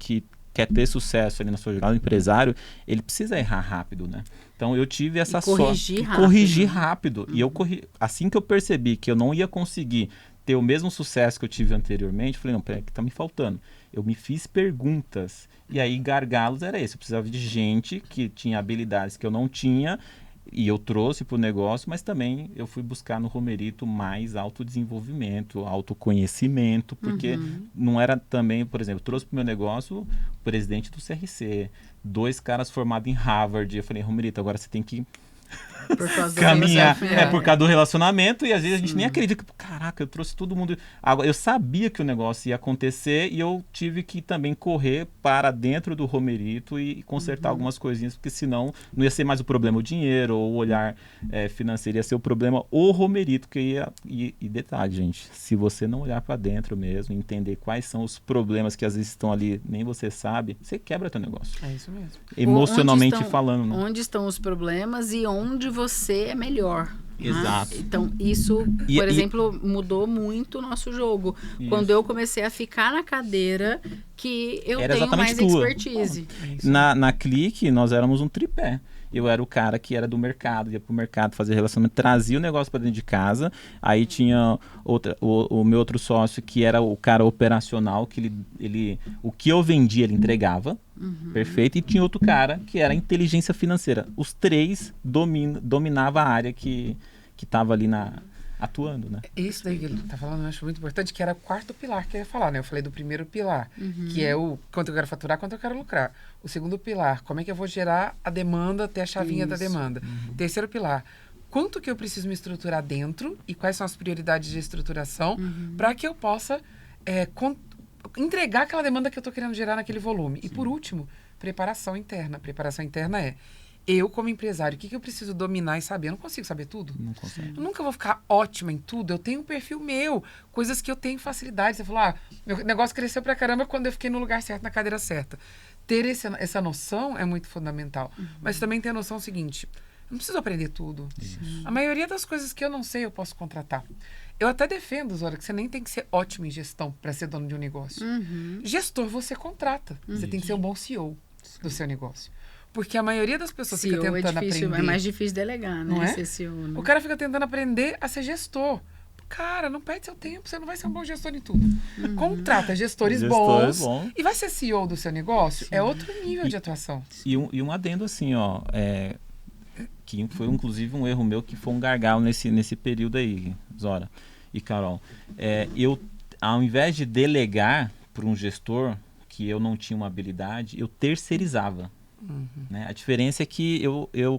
C: quer ter sucesso ali na sua jornada, o empresário, ele precisa errar rápido, né? Então eu tive essa sorte. Corrigir rápido. E eu assim que eu percebi que eu não ia conseguir ter o mesmo sucesso que eu tive anteriormente, eu falei, não, peraí, que tá me faltando. Eu me fiz perguntas. E aí, gargalos era esse. Eu precisava de gente que tinha habilidades que eu não tinha, e eu trouxe para o negócio, mas também eu fui buscar no Romerito mais autodesenvolvimento, autoconhecimento, porque não era também, por exemplo, eu trouxe para o meu negócio o presidente do CRC, 2 caras formados em Harvard. Eu falei, Romerito, agora você tem que
A: por causa
C: caminhar, por causa do relacionamento, e às vezes a gente nem acredita que, caraca, eu trouxe todo mundo. Agora, eu sabia que o negócio ia acontecer e eu tive que também correr para dentro do Romerito e consertar algumas coisinhas, porque senão não ia ser mais o problema o dinheiro ou o olhar financeiro, ia ser o problema o Romerito, que ia. E detalhe, gente, se você não olhar para dentro mesmo, entender quais são os problemas que às vezes estão ali, nem você sabe, você quebra teu negócio.
B: É isso mesmo.
C: Emocionalmente falando. Né?
A: Onde estão os problemas e onde você é melhor.
C: Exato.
A: Então, isso, por exemplo, mudou muito o nosso jogo. Isso. Quando eu comecei a ficar na cadeira, que eu tenho mais expertise.
C: Na Clique, nós éramos um tripé. Eu era o cara que era do mercado, ia pro mercado fazer relacionamento, trazia o negócio para dentro de casa. Aí tinha o meu outro sócio, que era o cara operacional, que ele o que eu vendia, ele entregava. Perfeito. E tinha outro cara, que era a inteligência financeira. Os 3 dominavam a área que estava ali atuando, né?
B: Isso daí que ele tá falando, eu acho muito importante, que era o 4º pilar que eu ia falar, né? Eu falei do primeiro pilar, que é o quanto eu quero faturar, quanto eu quero lucrar. O segundo pilar, como é que eu vou gerar a demanda, ter a chavinha da demanda. Terceiro pilar, quanto que eu preciso me estruturar dentro e quais são as prioridades de estruturação para que eu possa entregar aquela demanda que eu tô querendo gerar naquele volume. E por último, preparação interna. Preparação interna é eu, como empresário, o que eu preciso dominar e saber? Eu não consigo saber tudo.
C: Não consegue.
B: Eu nunca vou ficar ótima em tudo. Eu tenho um perfil meu, coisas que eu tenho facilidade. Você falou, meu negócio cresceu pra caramba quando eu fiquei no lugar certo, na cadeira certa. Ter essa noção é muito fundamental. Mas também ter a noção seguinte, eu não preciso aprender tudo. A maioria das coisas que eu não sei, eu posso contratar. Eu até defendo, Zora, que você nem tem que ser ótimo em gestão para ser dono de um negócio. Gestor você contrata. Você tem que ser um bom CEO do seu negócio. Porque a maioria das pessoas fica tentando aprender.
A: É mais difícil delegar, né?
B: Não é?
A: Ser CEO, né?
B: O cara fica tentando aprender a ser gestor. Cara, não perde seu tempo, você não vai ser um bom gestor em tudo. Contrata gestores bons e vai ser CEO do seu negócio. É outro nível de atuação.
C: E um adendo assim, ó, que foi inclusive um erro meu, que foi um gargalo nesse período aí, Zora e Carol. Eu, ao invés de delegar para um gestor que eu não tinha uma habilidade, eu terceirizava. Né? A diferença é que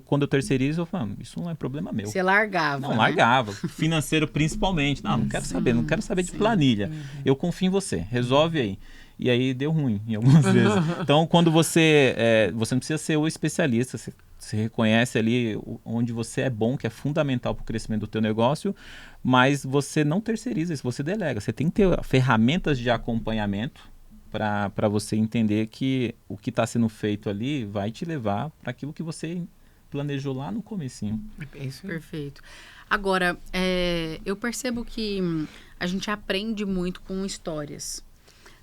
C: quando eu terceirizo, eu falo, isso não é problema meu.
A: Você largava.
C: Não, largava. Financeiro principalmente. Não quero saber, não quero saber de planilha. Eu confio em você, resolve aí. E aí deu ruim em algumas vezes. Então, quando você não precisa ser o especialista, você reconhece ali onde você é bom, que é fundamental para o crescimento do teu negócio, mas você não terceiriza isso, você delega. Você tem que ter ferramentas de acompanhamento para você entender que o que está sendo feito ali vai te levar para aquilo que você planejou lá no comecinho.
B: Isso.
A: Perfeito. Agora, eu percebo que a gente aprende muito com histórias.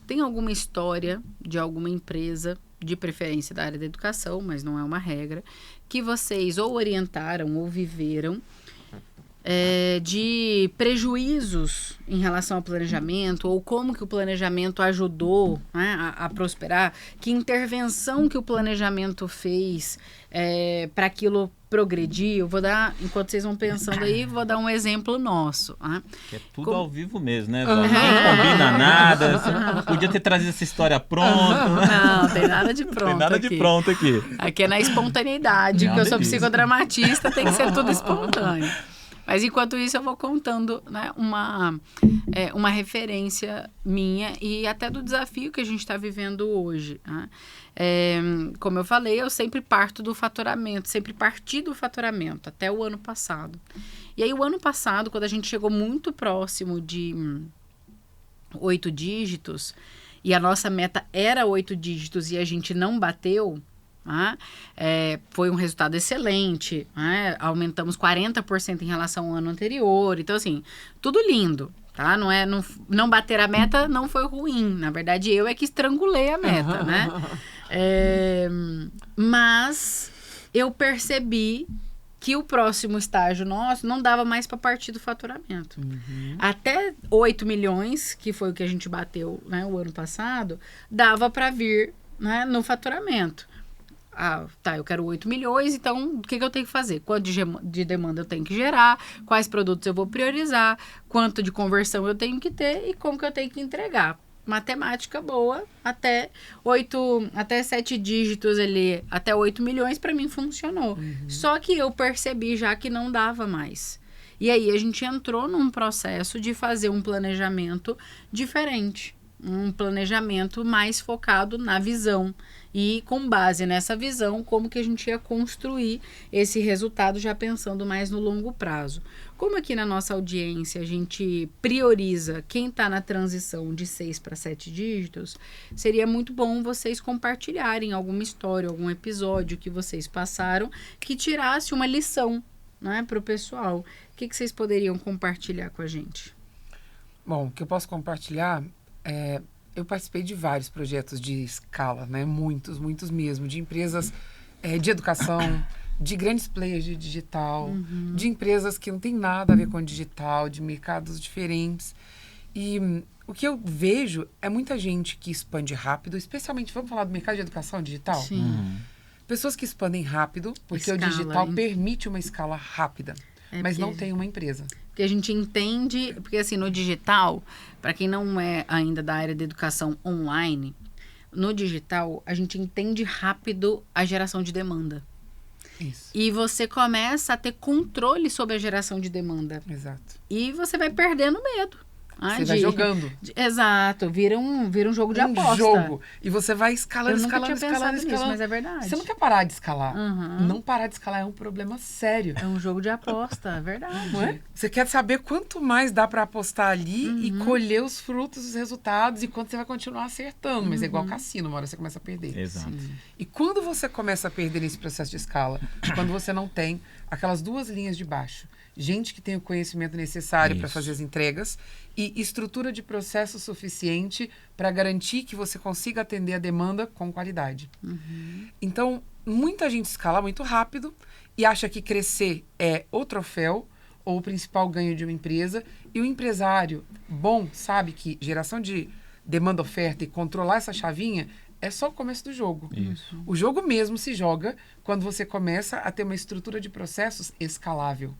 A: Tem alguma história de alguma empresa, de preferência da área da educação, mas não é uma regra, que vocês ou orientaram ou viveram de prejuízos em relação ao planejamento, ou como que o planejamento ajudou, né, a prosperar, que intervenção que o planejamento fez para aquilo progredir? Eu vou dar, enquanto vocês vão pensando aí, vou dar um exemplo nosso. Né?
C: Que é tudo ao vivo mesmo, né? Ninguém combina nada, você podia ter trazido essa história pronta.
A: Não, tem nada de pronto.
C: Tem nada de pronto aqui.
A: Aqui é na espontaneidade, que eu sou psicodramatista, tem que ser tudo espontâneo. Mas, enquanto isso, eu vou contando, né, uma referência minha e até do desafio que a gente está vivendo hoje. Né? Como eu falei, eu sempre parto do faturamento, sempre parti do faturamento, até o ano passado. E aí, o ano passado, quando a gente chegou muito próximo de 8 dígitos, e a nossa meta era 8 dígitos e a gente não bateu, né? Foi um resultado excelente, né? Aumentamos 40% em relação ao ano anterior. Então, assim, tudo lindo, tá? Não bater a meta não foi ruim. Na verdade, eu é que estrangulei a meta, né? Mas eu percebi que o próximo estágio nosso não dava mais para partir do faturamento. Até 8 milhões, que foi o que a gente bateu, né, o ano passado, dava para vir, né, no faturamento. Eu quero 8 milhões, então o que eu tenho que fazer? Quanto de demanda eu tenho que gerar, quais produtos eu vou priorizar, quanto de conversão eu tenho que ter e como que eu tenho que entregar. Matemática boa, até 7 dígitos ali, até 8 milhões, para mim funcionou. Só que eu percebi já que não dava mais. E aí a gente entrou num processo de fazer um planejamento diferente. Um planejamento mais focado na visão. E com base nessa visão, como que a gente ia construir esse resultado já pensando mais no longo prazo. Como aqui na nossa audiência a gente prioriza quem está na transição de 6 para 7 dígitos, seria muito bom vocês compartilharem alguma história, algum episódio que vocês passaram que tirasse uma lição, né, para o pessoal. O que vocês poderiam compartilhar com a gente?
B: Bom, o que eu posso compartilhar eu participei de vários projetos de escala, né? Muitos mesmo, de empresas de educação, de grandes players de digital, de empresas que não tem nada a ver com digital, de mercados diferentes. E o que eu vejo é muita gente que expande rápido, especialmente, vamos falar do mercado de educação digital?
A: Sim.
B: Pessoas que expandem rápido, porque
A: Escala,
B: o digital
A: hein?
B: permite uma escala rápida, mas não tem uma empresa.
A: Porque a gente entende, porque assim, no digital, para quem não é ainda da área de educação online, no digital a gente entende rápido a geração de demanda.
B: Isso.
A: E você começa a ter controle sobre a geração de demanda.
B: Exato.
A: E você vai perdendo medo.
B: Você vai jogando.
A: Exato, vira um jogo de aposta.
B: Jogo. E você vai escalando,
A: Eu nunca tinha
B: escalando.
A: nisso, mas é verdade.
B: Você não quer parar de escalar.
A: Uhum.
B: Não parar de escalar é um problema sério.
A: É um jogo de aposta, é verdade.
B: Não é? Você quer saber quanto mais dá para apostar ali e colher os frutos, os resultados, e quanto você vai continuar acertando. Mas é igual cassino, uma hora você começa a perder.
C: Exato.
A: Sim.
B: E quando você começa a perder nesse processo de escala, quando você não tem aquelas duas linhas de baixo, gente que tem o conhecimento necessário para fazer as entregas e estrutura de processo suficiente para garantir que você consiga atender a demanda com qualidade. Então, muita gente escala muito rápido e acha que crescer é o troféu ou o principal ganho de uma empresa, e o empresário bom sabe que geração de demanda, oferta e controlar essa chavinha é só o começo do jogo.
C: Isso.
B: O jogo mesmo se joga quando você começa a ter uma estrutura de processos escalável.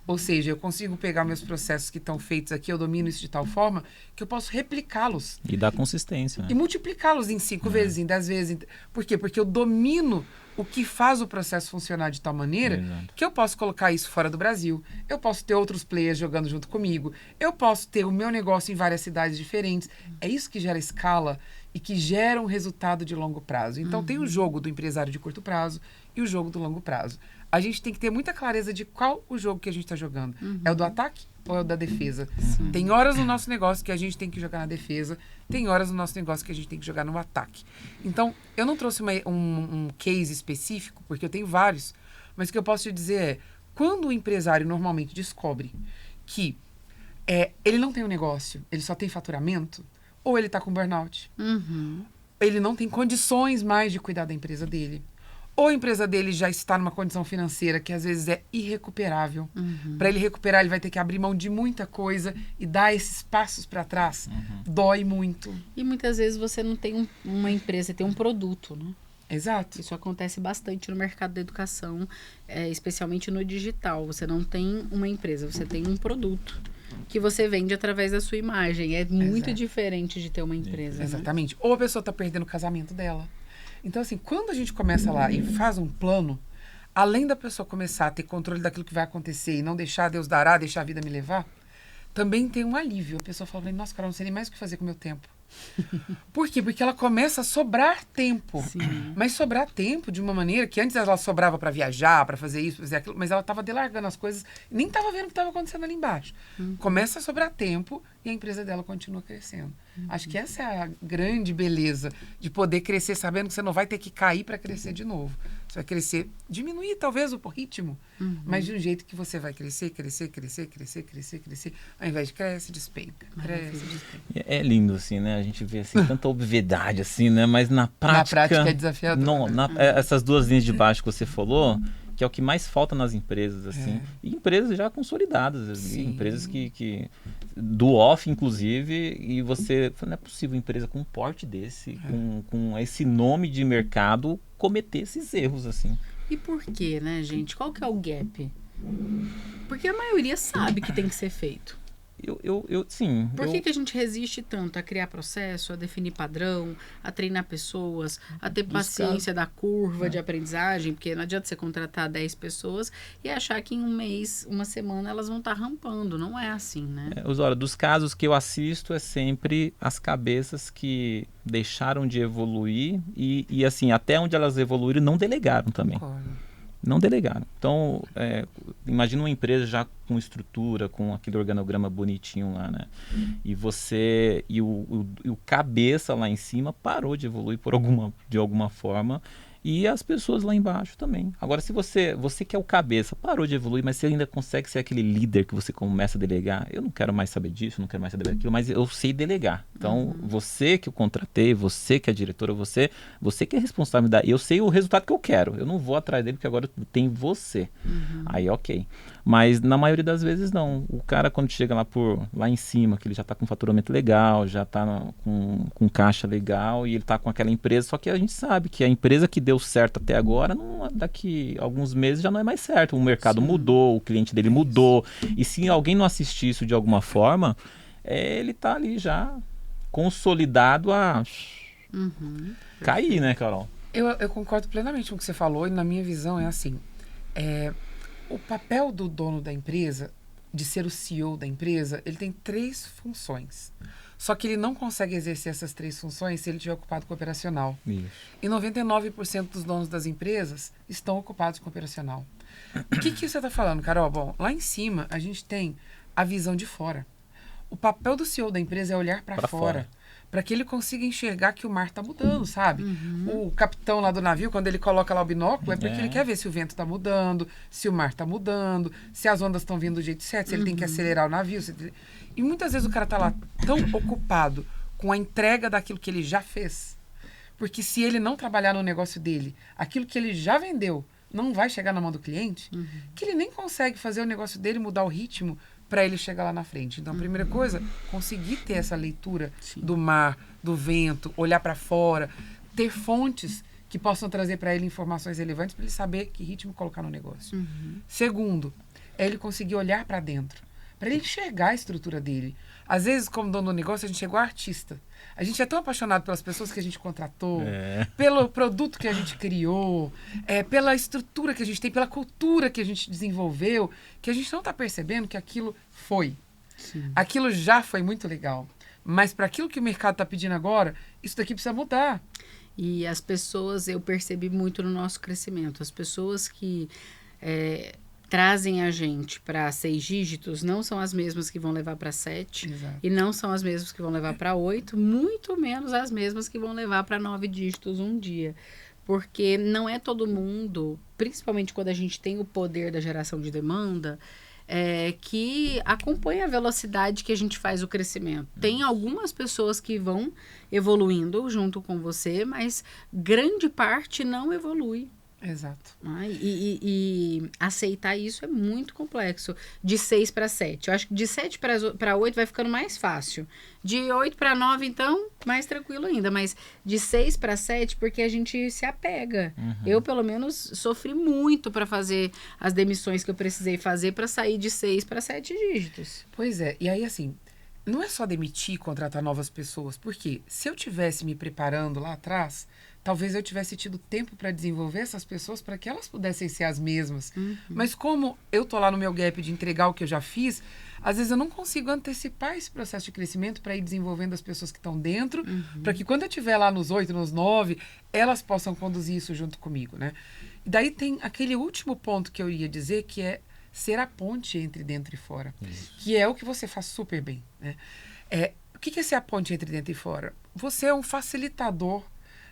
B: Ou seja, eu consigo pegar meus processos que estão feitos aqui, eu domino isso de tal forma que eu posso replicá-los.
C: E dar consistência.
B: E multiplicá-los em 5 vezes, em 10 vezes. Por quê? Porque eu domino o que faz o processo funcionar de tal maneira que eu posso colocar isso fora do Brasil, eu posso ter outros players jogando junto comigo, eu posso ter o meu negócio em várias cidades diferentes. É isso que gera escala e que gera um resultado de longo prazo. Então, tem o jogo do empresário de curto prazo e o jogo do longo prazo. A gente tem que ter muita clareza de qual o jogo que a gente está jogando. É o do ataque ou é o da defesa? Tem horas no nosso negócio que a gente tem que jogar na defesa, tem horas no nosso negócio que a gente tem que jogar no ataque. Então, eu não trouxe um case específico, porque eu tenho vários, mas o que eu posso te dizer é, quando o empresário normalmente descobre que ele não tem um negócio, ele só tem faturamento, ou ele está com burnout, ele não tem condições mais de cuidar da empresa dele, ou a empresa dele já está numa condição financeira que às vezes é irrecuperável. Para ele recuperar, ele vai ter que abrir mão de muita coisa e dar esses passos para trás. Dói muito.
A: E muitas vezes você não tem uma empresa, você tem um produto, né?
B: Exato.
A: Isso acontece bastante no mercado da educação, especialmente no digital. Você não tem uma empresa, você tem um produto que você vende através da sua imagem. É muito diferente de ter uma empresa. Né?
B: Exatamente. Ou a pessoa está perdendo o casamento dela. Então, assim, quando a gente começa lá e faz um plano, além da pessoa começar a ter controle daquilo que vai acontecer e não deixar Deus dará, deixar a vida me levar, também tem um alívio. A pessoa fala, nossa, cara, eu não sei nem mais o que fazer com o meu tempo. Por quê? Porque ela começa a sobrar tempo.
A: Sim.
B: Mas sobrar tempo de uma maneira que antes ela sobrava para viajar, para fazer isso, fazer aquilo, mas ela estava delargando as coisas, nem estava vendo o que estava acontecendo ali embaixo. Começa a sobrar tempo e a empresa dela continua crescendo. Acho que essa é a grande beleza de poder crescer sabendo que você não vai ter que cair para crescer de novo. Você vai crescer, diminuir talvez o ritmo, mas de um jeito que você vai crescer, ao invés de cresce, despenca.
C: É lindo, assim, né? A gente vê, assim, tanta obviedade, assim, né? Mas na prática...
B: Na prática é desafiador.
C: Essas duas linhas de baixo que você falou, que é o que mais falta nas empresas, assim. E empresas já consolidadas, assim, empresas que do off, inclusive, e você... Não é possível empresa com um porte desse, com esse nome de mercado, cometer esses erros, assim.
A: E por quê, né, gente? Qual que é o gap? Porque a maioria sabe que tem que ser feito.
C: Sim.
A: Por que a gente resiste tanto a criar processo, a definir padrão, a treinar pessoas, a ter paciência da curva de aprendizagem? Porque não adianta você contratar 10 pessoas e achar que em um mês, uma semana, elas vão estar rampando. Não é assim, né?
C: Osório, dos casos que eu assisto é sempre as cabeças que deixaram de evoluir e assim, até onde elas evoluíram, não delegaram também. Não delegaram. Então, imagina uma empresa já com estrutura, com aquele organograma bonitinho lá, né? E você... E o cabeça lá em cima parou de evoluir de alguma forma. E as pessoas lá embaixo também. Agora, se você que é o cabeça, parou de evoluir, mas você ainda consegue ser aquele líder que você começa a delegar. Eu não quero mais saber disso, não quero mais saber daquilo, mas eu sei delegar. Então, você que eu contratei, você que é a diretora, você que é responsável. Eu sei o resultado que eu quero. Eu não vou atrás dele, porque agora tem você. Aí, ok. Mas, na maioria das vezes, não. O cara, quando chega lá em cima, que ele já está com faturamento legal, já está com caixa legal, e ele está com aquela empresa, só que a gente sabe que a empresa que deu certo até agora, daqui a alguns meses já não é mais certo. O mercado mudou, o cliente dele mudou. E se alguém não assistir isso de alguma forma, ele está ali já consolidado a cair, né, Carol?
B: Eu concordo plenamente com o que você falou, e na minha visão é assim, o papel do dono da empresa, de ser o CEO da empresa, ele tem 3 funções. Só que ele não consegue exercer essas 3 funções se ele estiver ocupado com o operacional.
C: Isso.
B: E 99% dos donos das empresas estão ocupados com o operacional. O que você está falando, Carol? Bom, lá em cima a gente tem a visão de fora. O papel do CEO da empresa é olhar para fora. Para que ele consiga enxergar que o mar está mudando, sabe? O capitão lá do navio, quando ele coloca lá o binóculo, é porque ele quer ver se o vento está mudando, se o mar está mudando, se as ondas estão vindo do jeito certo, se ele tem que acelerar o navio. E muitas vezes o cara está lá tão ocupado com a entrega daquilo que ele já fez, porque se ele não trabalhar no negócio dele, aquilo que ele já vendeu não vai chegar na mão do cliente, que ele nem consegue fazer o negócio dele mudar o ritmo para ele chegar lá na frente. Então, a primeira coisa, conseguir ter essa leitura do mar, do vento, olhar para fora, ter fontes que possam trazer para ele informações relevantes para ele saber que ritmo colocar no negócio. Segundo, é ele conseguir olhar para dentro, para ele enxergar a estrutura dele. Às vezes, como dono do negócio, a gente é igual artista. A gente é tão apaixonado pelas pessoas que a gente contratou, pelo produto que a gente criou, pela estrutura que a gente tem, pela cultura que a gente desenvolveu, que a gente não está percebendo que aquilo foi. Aquilo já foi muito legal. Mas para aquilo que o mercado está pedindo agora, isso daqui precisa mudar.
A: E as pessoas, eu percebi muito no nosso crescimento, as pessoas que trazem a gente para 6 dígitos não são as mesmas que vão levar para 7.
B: Exato.
A: E não são as mesmas que vão levar para 8, muito menos as mesmas que vão levar para 9 dígitos um dia. Porque não é todo mundo, principalmente quando a gente tem o poder da geração de demanda, que acompanha a velocidade que a gente faz o crescimento. Tem algumas pessoas que vão evoluindo junto com você, mas grande parte não evolui.
B: Exato.
A: E aceitar isso é muito complexo. De 6 para 7. Eu acho que de 7 para 8 vai ficando mais fácil. De 8 para 9, então, mais tranquilo ainda. Mas de 6 para 7, porque a gente se apega. Eu, pelo menos, sofri muito para fazer as demissões que eu precisei fazer para sair de 6 para 7 dígitos.
B: Pois é. E aí, assim, não é só demitir e contratar novas pessoas, porque se eu tivesse me preparando lá atrás, talvez eu tivesse tido tempo para desenvolver essas pessoas para que elas pudessem ser as mesmas. Mas como eu tô lá no meu gap de entregar o que eu já fiz, às vezes eu não consigo antecipar esse processo de crescimento para ir desenvolvendo as pessoas que estão dentro, para que quando eu estiver lá nos 8, nos 9, elas possam conduzir isso junto comigo, né? E daí tem aquele último ponto que eu ia dizer, que é ser a ponte entre dentro e fora. Isso. Que é o que você faz super bem, né? O que é ser a ponte entre dentro e fora? Você é um facilitador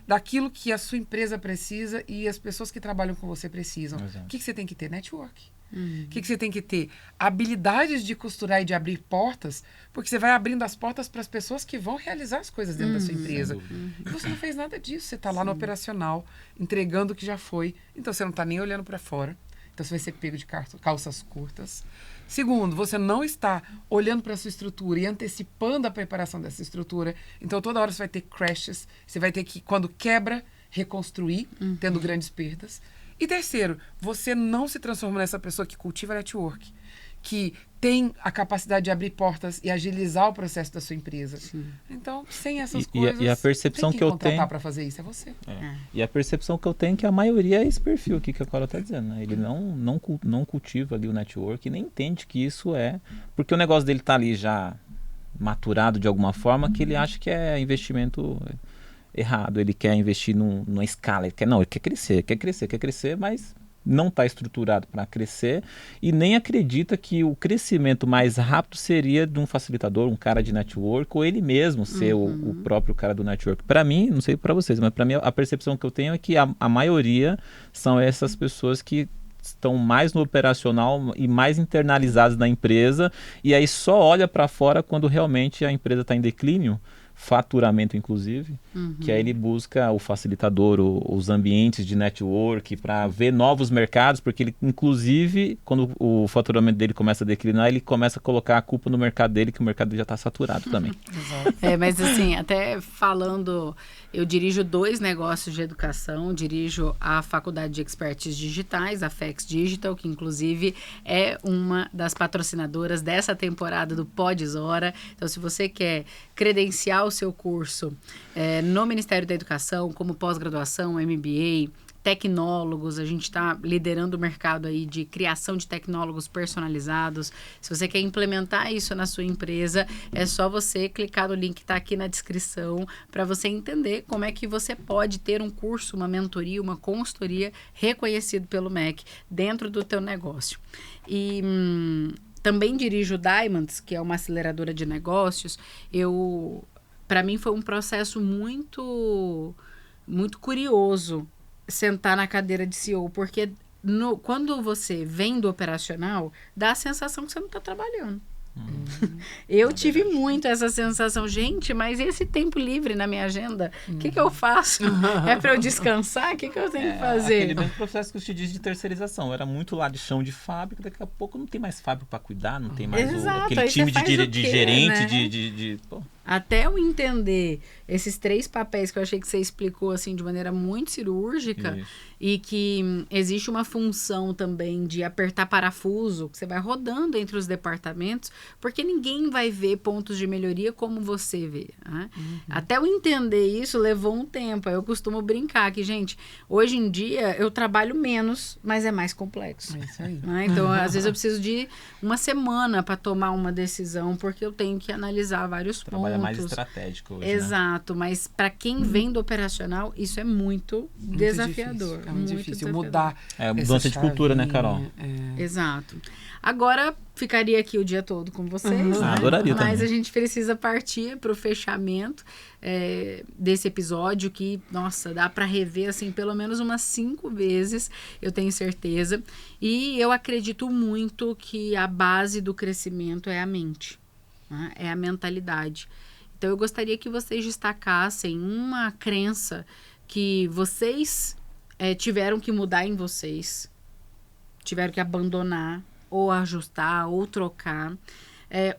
B: daquilo que a sua empresa precisa e as pessoas que trabalham com você precisam. Exato. O que você tem que ter? Network. O que você tem que ter? Habilidades de costurar e de abrir portas, porque você vai abrindo as portas para as pessoas que vão realizar as coisas dentro da sua empresa. E você não fez nada disso. Você está lá no operacional, entregando o que já foi. Então, você não está nem olhando para fora. Então, você vai ser pego de calças curtas. Segundo, você não está olhando para a sua estrutura e antecipando a preparação dessa estrutura. Então, toda hora você vai ter crashes. Você vai ter que, quando quebra, reconstruir, tendo grandes perdas. E terceiro, você não se transforma nessa pessoa que cultiva network, que tem a capacidade de abrir portas e agilizar o processo da sua empresa. Sim. Então, sem essas coisas,
C: e a percepção que eu tenho
B: para fazer isso é você.
C: E a percepção que eu tenho é que a maioria é esse perfil aqui que a Carol está dizendo, né? Ele não cultiva ali o network e nem entende que isso é... Porque o negócio dele está ali já maturado de alguma forma, que ele acha que é investimento errado. Ele quer investir numa escala. Ele quer crescer, mas não está estruturado para crescer e nem acredita que o crescimento mais rápido seria de um facilitador, um cara de network, ou ele mesmo ser o próprio cara do network. Para mim, não sei para vocês, mas para mim a percepção que eu tenho é que a maioria são essas pessoas que estão mais no operacional e mais internalizadas na empresa, e aí só olha para fora quando realmente a empresa está em declínio, faturamento inclusive, que aí ele busca o facilitador, os ambientes de network para ver novos mercados, porque ele inclusive, quando o faturamento dele começa a declinar, ele começa a colocar a culpa no mercado dele, que o mercado dele já está saturado também.
A: Mas assim, até falando, eu dirijo 2 negócios de educação, dirijo a Faculdade de Expertise Digitais, a FEX Digital, que inclusive é uma das patrocinadoras dessa temporada do Podzora. Então, se você quer credenciar o seu curso no Ministério da Educação, como pós-graduação, MBA, tecnólogos, a gente está liderando o mercado aí de criação de tecnólogos personalizados. Se você quer implementar isso na sua empresa, é só você clicar no link que está aqui na descrição para você entender como é que você pode ter um curso, uma mentoria, uma consultoria reconhecido pelo MEC dentro do teu negócio. E também dirijo o Diamonds, que é uma aceleradora de negócios. Para mim foi um processo muito, muito curioso sentar na cadeira de CEO, porque quando você vem do operacional, dá a sensação que você não está trabalhando. Eu tive muito essa sensação, gente, mas esse tempo livre na minha agenda, o que eu faço? É para eu descansar? O que eu tenho que fazer?
C: Aquele mesmo processo que eu te disse de terceirização, era muito lá de chão de fábrica, daqui a pouco não tem mais fábrica para cuidar, não tem mais aquele time de gerente, né?
A: Até eu entender esses 3 papéis que eu achei que você explicou assim de maneira muito cirúrgica. Isso. E que existe uma função também de apertar parafuso, que você vai rodando entre os departamentos, porque ninguém vai ver pontos de melhoria como você vê. Né? Até eu entender isso levou um tempo. Eu costumo brincar que, gente, hoje em dia eu trabalho menos, mas é mais complexo.
B: É isso aí.
A: Né? Então, às vezes eu preciso de uma semana para tomar uma decisão, porque eu tenho que analisar vários
C: Trabalha
A: pontos.
C: mais estratégico hoje,
A: Exato, né? Mas para quem vem do operacional, isso é muito desafiador.
B: Difícil. É muito difícil mudar.
C: Mudança de cultura, né, Carol?
A: Exato. Agora, ficaria aqui o dia todo com vocês, né?
C: Adoraria
A: mas
C: também.
A: A gente precisa partir para o fechamento desse episódio que, nossa, dá para rever assim pelo menos umas 5 vezes, eu tenho certeza. E eu acredito muito que a base do crescimento é a mente, né? É a mentalidade. Então, eu gostaria que vocês destacassem uma crença que vocês tiveram que mudar em vocês, tiveram que abandonar, ou ajustar, ou trocar,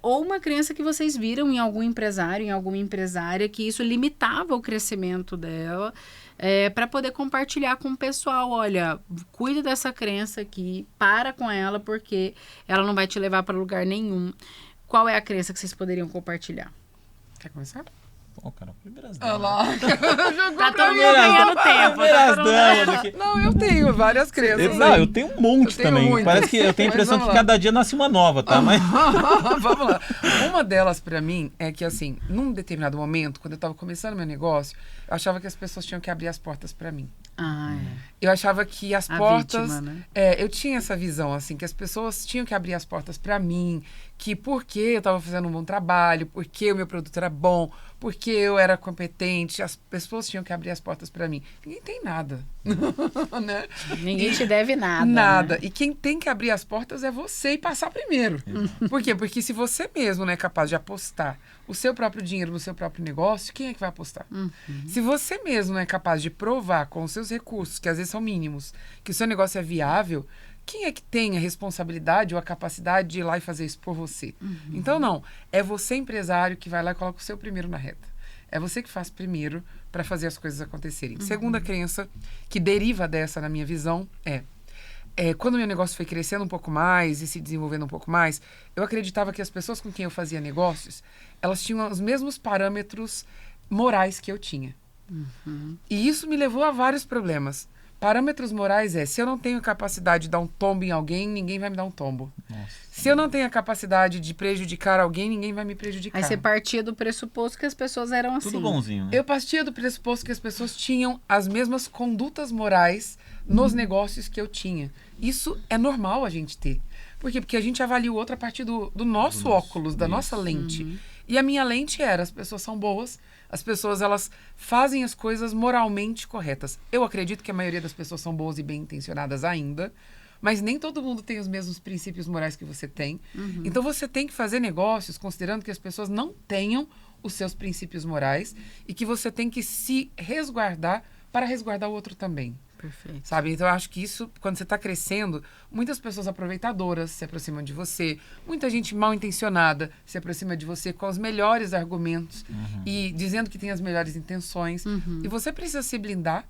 A: ou uma crença que vocês viram em algum empresário, em alguma empresária, que isso limitava o crescimento dela, para poder compartilhar com o pessoal. Olha, cuida dessa crença aqui, para com ela, porque ela não vai te levar para lugar nenhum. Qual é a crença que vocês poderiam compartilhar?
B: Quer começar?
C: Pô, cara, primeiras
B: Olha
C: damas.
B: lá. Jogou
A: Tá
B: pra
A: todo
B: mim.
A: mundo ganhando tempo.
C: Primeiras damas aqui.
B: Não, eu tenho várias crenças.
C: Não, eu tenho um monte
B: Eu tenho
C: também.
B: muitas.
C: Parece que eu tenho a
B: Mas
C: impressão
B: vamos
C: que
B: lá.
C: cada dia nasce uma nova, tá? Mas
B: Vamos lá. Uma delas pra mim é que, assim, num determinado momento, quando eu tava começando meu negócio, eu achava que as pessoas tinham que abrir as portas pra mim.
A: Ah, é.
B: Eu achava que as
A: A
B: portas...
A: vítima, né?
B: Eu tinha essa visão, assim, que as pessoas tinham que abrir as portas pra mim, que porque eu estava fazendo um bom trabalho, porque o meu produto era bom, porque eu era competente, as pessoas tinham que abrir as portas pra mim. Ninguém tem nada, né?
A: Ninguém te deve nada.
B: Nada.
A: Né?
B: E quem tem que abrir as portas é você e passar primeiro. Por quê? Porque se você mesmo não é capaz de apostar o seu próprio dinheiro no seu próprio negócio, quem é que vai apostar? Se você mesmo não é capaz de provar com os seus recursos, que às vezes são mínimos, que o seu negócio é viável, quem é que tem a responsabilidade ou a capacidade de ir lá e fazer isso por você? Então, não. É você, empresário, que vai lá e coloca o seu primeiro na reta. É você que faz primeiro para fazer as coisas acontecerem. Segunda crença, que deriva dessa, na minha visão, quando meu negócio foi crescendo um pouco mais e se desenvolvendo um pouco mais, eu acreditava que as pessoas com quem eu fazia negócios, elas tinham os mesmos parâmetros morais que eu tinha. E isso me levou a vários problemas. Parâmetros morais se eu não tenho capacidade de dar um tombo em alguém, ninguém vai me dar um tombo.
C: Nossa.
B: Se eu não tenho a capacidade de prejudicar alguém, ninguém vai me prejudicar.
A: Aí você partia do pressuposto que as pessoas eram assim.
C: Tudo bonzinho, né?
B: Eu partia do pressuposto que as pessoas tinham as mesmas condutas morais nos negócios que eu tinha. Isso é normal a gente ter. Por quê? Porque a gente avalia o outro a partir do nosso óculos, da nossa lente. E a minha lente era, as pessoas são boas, as pessoas elas fazem as coisas moralmente corretas. Eu acredito que a maioria das pessoas são boas e bem intencionadas ainda, mas nem todo mundo tem os mesmos princípios morais que você tem. Então você tem que fazer negócios considerando que as pessoas não tenham os seus princípios morais e que você tem que se resguardar para resguardar o outro também.
A: Perfeito.
B: Sabe? Então, eu acho que isso, quando você está crescendo, muitas pessoas aproveitadoras se aproximam de você, muita gente mal intencionada se aproxima de você com os melhores argumentos e dizendo que tem as melhores intenções. E você precisa se blindar.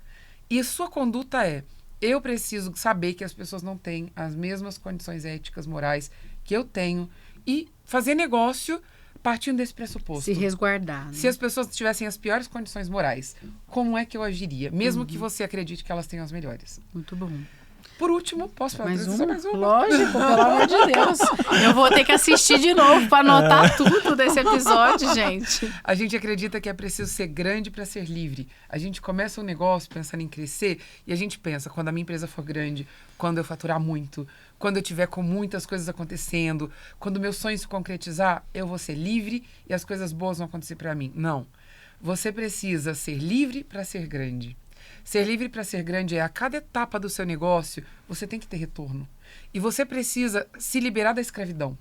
B: E a sua conduta eu preciso saber que as pessoas não têm as mesmas condições éticas, morais que eu tenho e fazer negócio partindo desse pressuposto.
A: Se resguardar. Né?
B: Se as pessoas tivessem as piores condições morais, como é que eu agiria? Mesmo que você acredite que elas tenham as melhores.
A: Muito bom.
B: Por último, posso falar
A: Mais
B: só
A: uma?
B: mais uma?
A: Lógico, pelo amor de Deus. Eu vou ter que assistir de novo para anotar tudo desse episódio, gente.
B: A gente acredita que é preciso ser grande para ser livre. A gente começa um negócio pensando em crescer e a gente pensa, quando a minha empresa for grande, quando eu faturar muito, quando eu tiver com muitas coisas acontecendo, quando o meu sonho se concretizar, eu vou ser livre e as coisas boas vão acontecer para mim. Não. Você precisa ser livre para ser grande. Ser livre para ser grande a cada etapa do seu negócio, você tem que ter retorno. E você precisa se liberar da escravidão.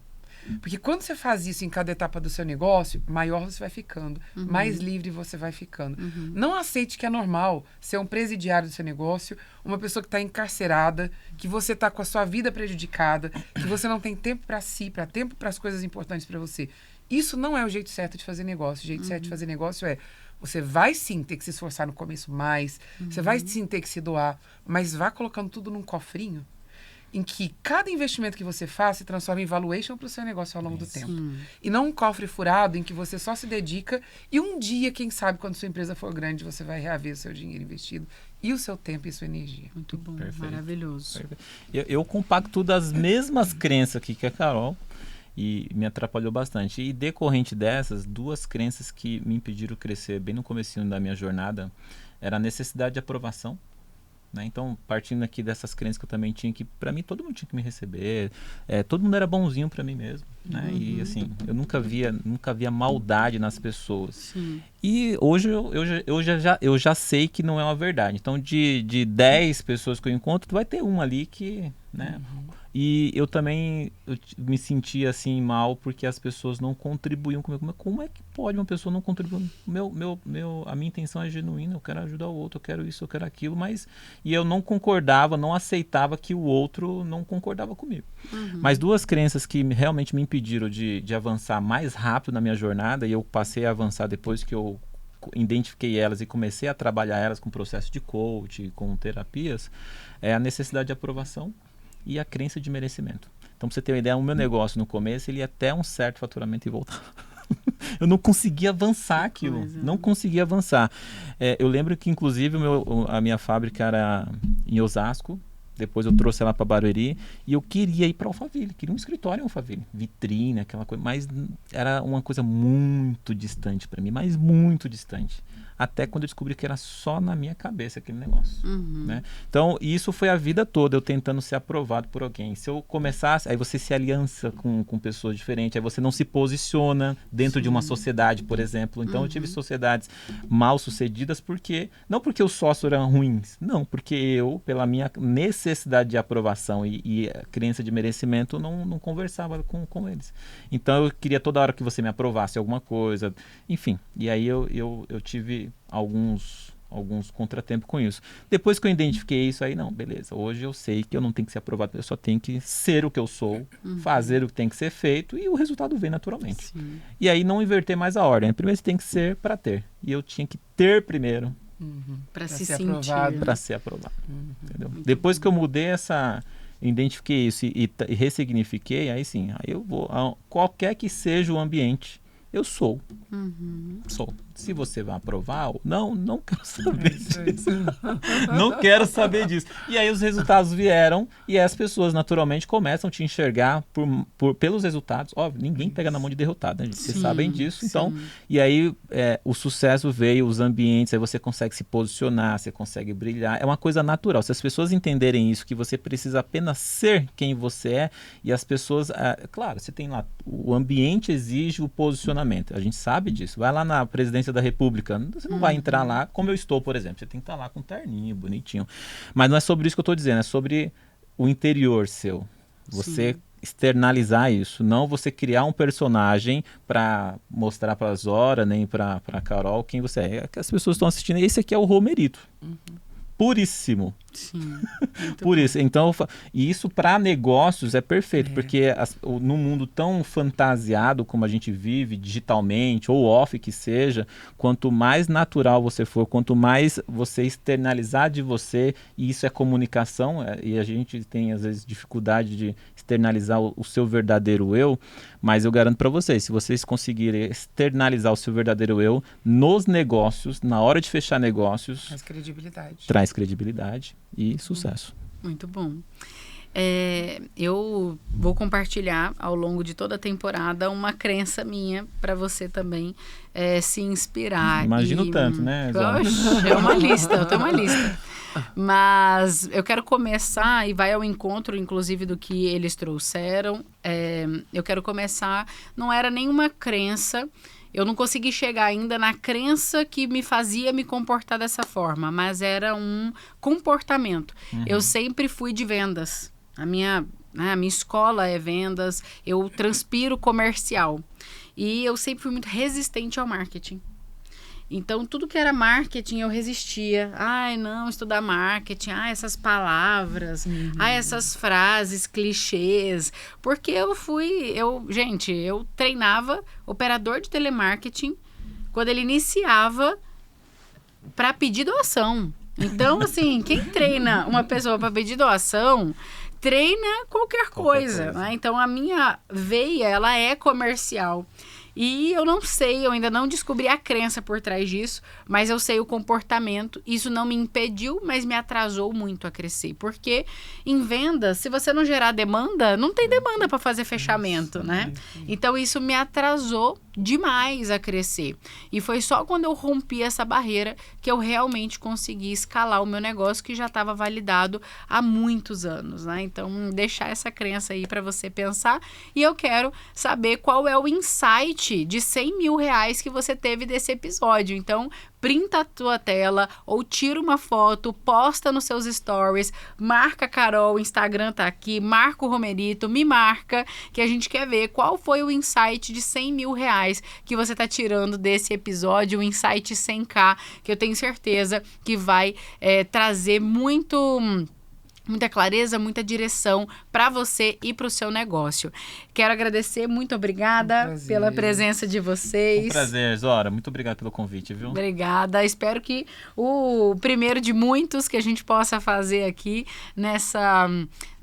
B: Porque quando você faz isso em cada etapa do seu negócio, maior você vai ficando, mais livre você vai ficando. Não aceite que é normal ser um presidiário do seu negócio, uma pessoa que está encarcerada, que você está com a sua vida prejudicada, que você não tem tempo para si, para tempo para as coisas importantes para você. Isso não é o jeito certo de fazer negócio. O jeito certo de fazer negócio você vai sim ter que se esforçar no começo mais, você vai sim ter que se doar, mas vá colocando tudo num cofrinho em que cada investimento que você faz se transforma em valuation para o seu negócio ao longo do tempo. E não um cofre furado em que você só se dedica e um dia, quem sabe, quando sua empresa for grande, você vai reaver o seu dinheiro investido e o seu tempo e sua energia.
A: Muito bom,
C: Perfeito.
A: maravilhoso.
C: Perfeito. Eu compacto das mesmas crenças aqui que a Carol e me atrapalhou bastante. E decorrente dessas, duas crenças que me impediram crescer bem no comecinho da minha jornada era a necessidade de aprovação. Né? Então, partindo aqui dessas crenças que eu também tinha, que para mim todo mundo tinha que me receber, todo mundo era bonzinho para mim mesmo, né? E assim, eu nunca via maldade nas pessoas.
A: Sim.
C: E hoje eu já sei que não é uma verdade. Então, de 10 pessoas que eu encontro, vai ter uma ali que, né? E eu também me sentia assim mal porque as pessoas não contribuíam comigo. Mas como é que pode uma pessoa não contribuir? A minha intenção é genuína, eu quero ajudar o outro, eu quero isso, eu quero aquilo, e eu não concordava, não aceitava que o outro não concordava comigo. Mas duas crenças que realmente me impediram de avançar mais rápido na minha jornada, e eu passei a avançar depois que eu identifiquei elas e comecei a trabalhar elas com processo de coach, com terapias, é a necessidade de aprovação e a crença de merecimento. Então, pra você ter uma ideia, o meu negócio no começo, ele ia até um certo faturamento e voltava. Eu não conseguia avançar aquilo, não conseguia avançar. Eu lembro que, inclusive, a minha fábrica era em Osasco, depois eu trouxe ela para Barueri e eu queria ir para Alphaville, queria um escritório em Alphaville, vitrine, aquela coisa, mas era uma coisa muito distante para mim, mas muito distante. Até quando eu descobri que era só na minha cabeça aquele negócio. Né? Então, isso foi a vida toda, eu tentando ser aprovado por alguém. Se eu começasse, aí você se aliança com pessoas diferentes, aí você não se posiciona dentro de uma sociedade, por exemplo. Então, eu tive sociedades mal sucedidas não porque os sócios eram ruins, não, porque eu, pela minha necessidade de aprovação e a crença de merecimento, não conversava com eles. Então, eu queria toda hora que você me aprovasse alguma coisa, enfim. E aí eu tive alguns contratempos com isso. Depois que eu identifiquei isso aí, não, beleza. Hoje eu sei que eu não tenho que ser aprovado, eu só tenho que ser o que eu sou, fazer o que tem que ser feito e o resultado vem naturalmente. Sim. E aí não inverter mais a ordem. Primeiro você tem que ser para ter. E eu tinha que ter primeiro.
A: Para se
B: ser
A: sentir.
B: aprovado.
C: Para ser aprovado. Entendeu? Depois que eu mudei identifiquei isso e ressignifiquei, aí sim, aí eu vou, qualquer que seja o ambiente, eu sou. Sou. Se você vai aprovar ou não quero saber disso. Não quero saber disso. E aí os resultados vieram e as pessoas naturalmente começam a te enxergar pelos resultados. Óbvio, ninguém pega na mão de derrotado, né, gente? Vocês sabem disso. Então, e aí o sucesso veio, os ambientes, aí você consegue se posicionar, você consegue brilhar. É uma coisa natural. Se as pessoas entenderem isso, que você precisa apenas ser quem você é, e as pessoas... claro, você tem lá... O ambiente exige o posicionamento. A gente sabe disso. Vai lá na presidência da República, você não vai entrar lá como eu estou, por exemplo. Você tem que estar lá com um terninho, bonitinho. Mas não é sobre isso que eu estou dizendo, é sobre o interior seu. Você externalizar isso, não você criar um personagem para mostrar para a Zora, nem para a Carol quem você é. As pessoas estão assistindo, esse aqui é o Romerito. Puríssimo.
A: Sim.
C: Por isso. Então, e isso para negócios é perfeito, porque no mundo tão fantasiado como a gente vive, digitalmente ou off que seja, quanto mais natural você for, quanto mais você externalizar de você, e isso é comunicação, e a gente tem às vezes dificuldade de externalizar o seu verdadeiro eu, mas eu garanto para vocês, se vocês conseguirem externalizar o seu verdadeiro eu nos negócios, na hora de fechar negócios, traz credibilidade e sucesso.
A: Muito bom. Eu vou compartilhar ao longo de toda a temporada uma crença minha para você também se inspirar.
C: Imagino tanto, né?
A: Oxe, é uma lista, eu tenho uma lista. Mas eu quero começar, e vai ao encontro, inclusive, do que eles trouxeram. Eu quero começar, não era nenhuma crença, eu não consegui chegar ainda na crença que me fazia me comportar dessa forma, mas era um comportamento. Eu sempre fui de vendas. A minha escola é vendas, eu transpiro comercial. E eu sempre fui muito resistente ao marketing. Então, tudo que era marketing eu resistia. Ai, não, estudar marketing. Ai, essas palavras. Ai, essas frases, clichês. Porque eu treinava operador de telemarketing quando ele iniciava para pedir doação. Então, assim, quem treina uma pessoa para pedir doação, treina qualquer coisa. Né? Então, a minha veia, ela é comercial. E eu não sei, eu ainda não descobri a crença por trás disso, mas eu sei o comportamento. Isso não me impediu, mas me atrasou muito a crescer. Porque em vendas, se você não gerar demanda, não tem demanda para fazer fechamento, né? Então isso me atrasou demais a crescer. E foi só quando eu rompi essa barreira que eu realmente consegui escalar o meu negócio, que já estava validado há muitos anos, né? Então, deixar essa crença aí para você pensar. E eu quero saber qual é o insight de R$100 mil que você teve desse episódio. Então, printa a tua tela ou tira uma foto, posta nos seus stories, marca a Carol, o Instagram tá aqui, marca o Romerito, me marca, que a gente quer ver qual foi o insight de R$100 mil que você tá tirando desse episódio, o insight 100K, que eu tenho certeza que vai trazer muito muita clareza, muita direção para você e para o seu negócio. Quero agradecer, muito obrigada pela presença de vocês.
C: Um prazer, Zora. Muito obrigado pelo convite, viu?
A: Obrigada. Espero que o primeiro de muitos que a gente possa fazer aqui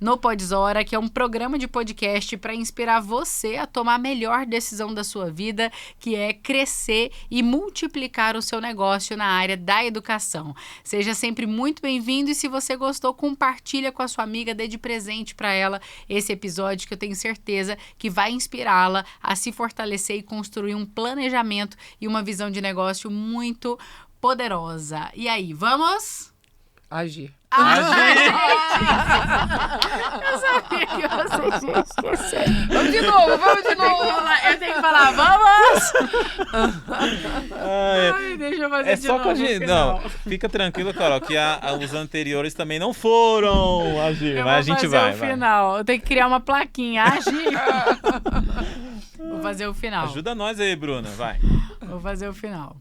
A: no Podzora, que é um programa de podcast para inspirar você a tomar a melhor decisão da sua vida, que é crescer e multiplicar o seu negócio na área da educação. Seja sempre muito bem-vindo e se você gostou, compartilha com a sua amiga, dê de presente para ela esse episódio que eu tenho certeza que vai inspirá-la a se fortalecer e construir um planejamento e uma visão de negócio muito poderosa. E aí, vamos?
B: Agir.
A: Eu sabia que vocês iam esquecer.
B: Vamos de novo.
A: Eu tenho que falar, vamos! Ai, deixa eu fazer
C: É
A: de
C: só
A: novo.
C: com a gente. Não, fica tranquilo, Carol, que os anteriores também não foram agir, mas a gente vai.
A: Vou fazer o final. Eu tenho que criar uma plaquinha. Agir. Vou fazer o final.
C: Ajuda nós aí, Bruna, vai.
A: Vou fazer o final.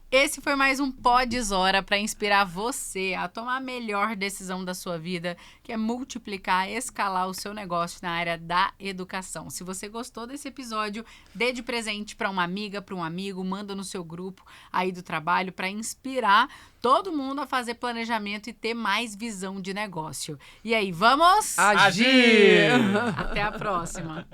A: Esse foi mais um Podzora para inspirar você a tomar a melhor decisão da sua vida, que é multiplicar, escalar o seu negócio na área da educação. Se você gostou desse episódio, dê de presente para uma amiga, para um amigo, manda no seu grupo aí do trabalho para inspirar todo mundo a fazer planejamento e ter mais visão de negócio. E aí, vamos?
B: Agir!
A: Até a próxima.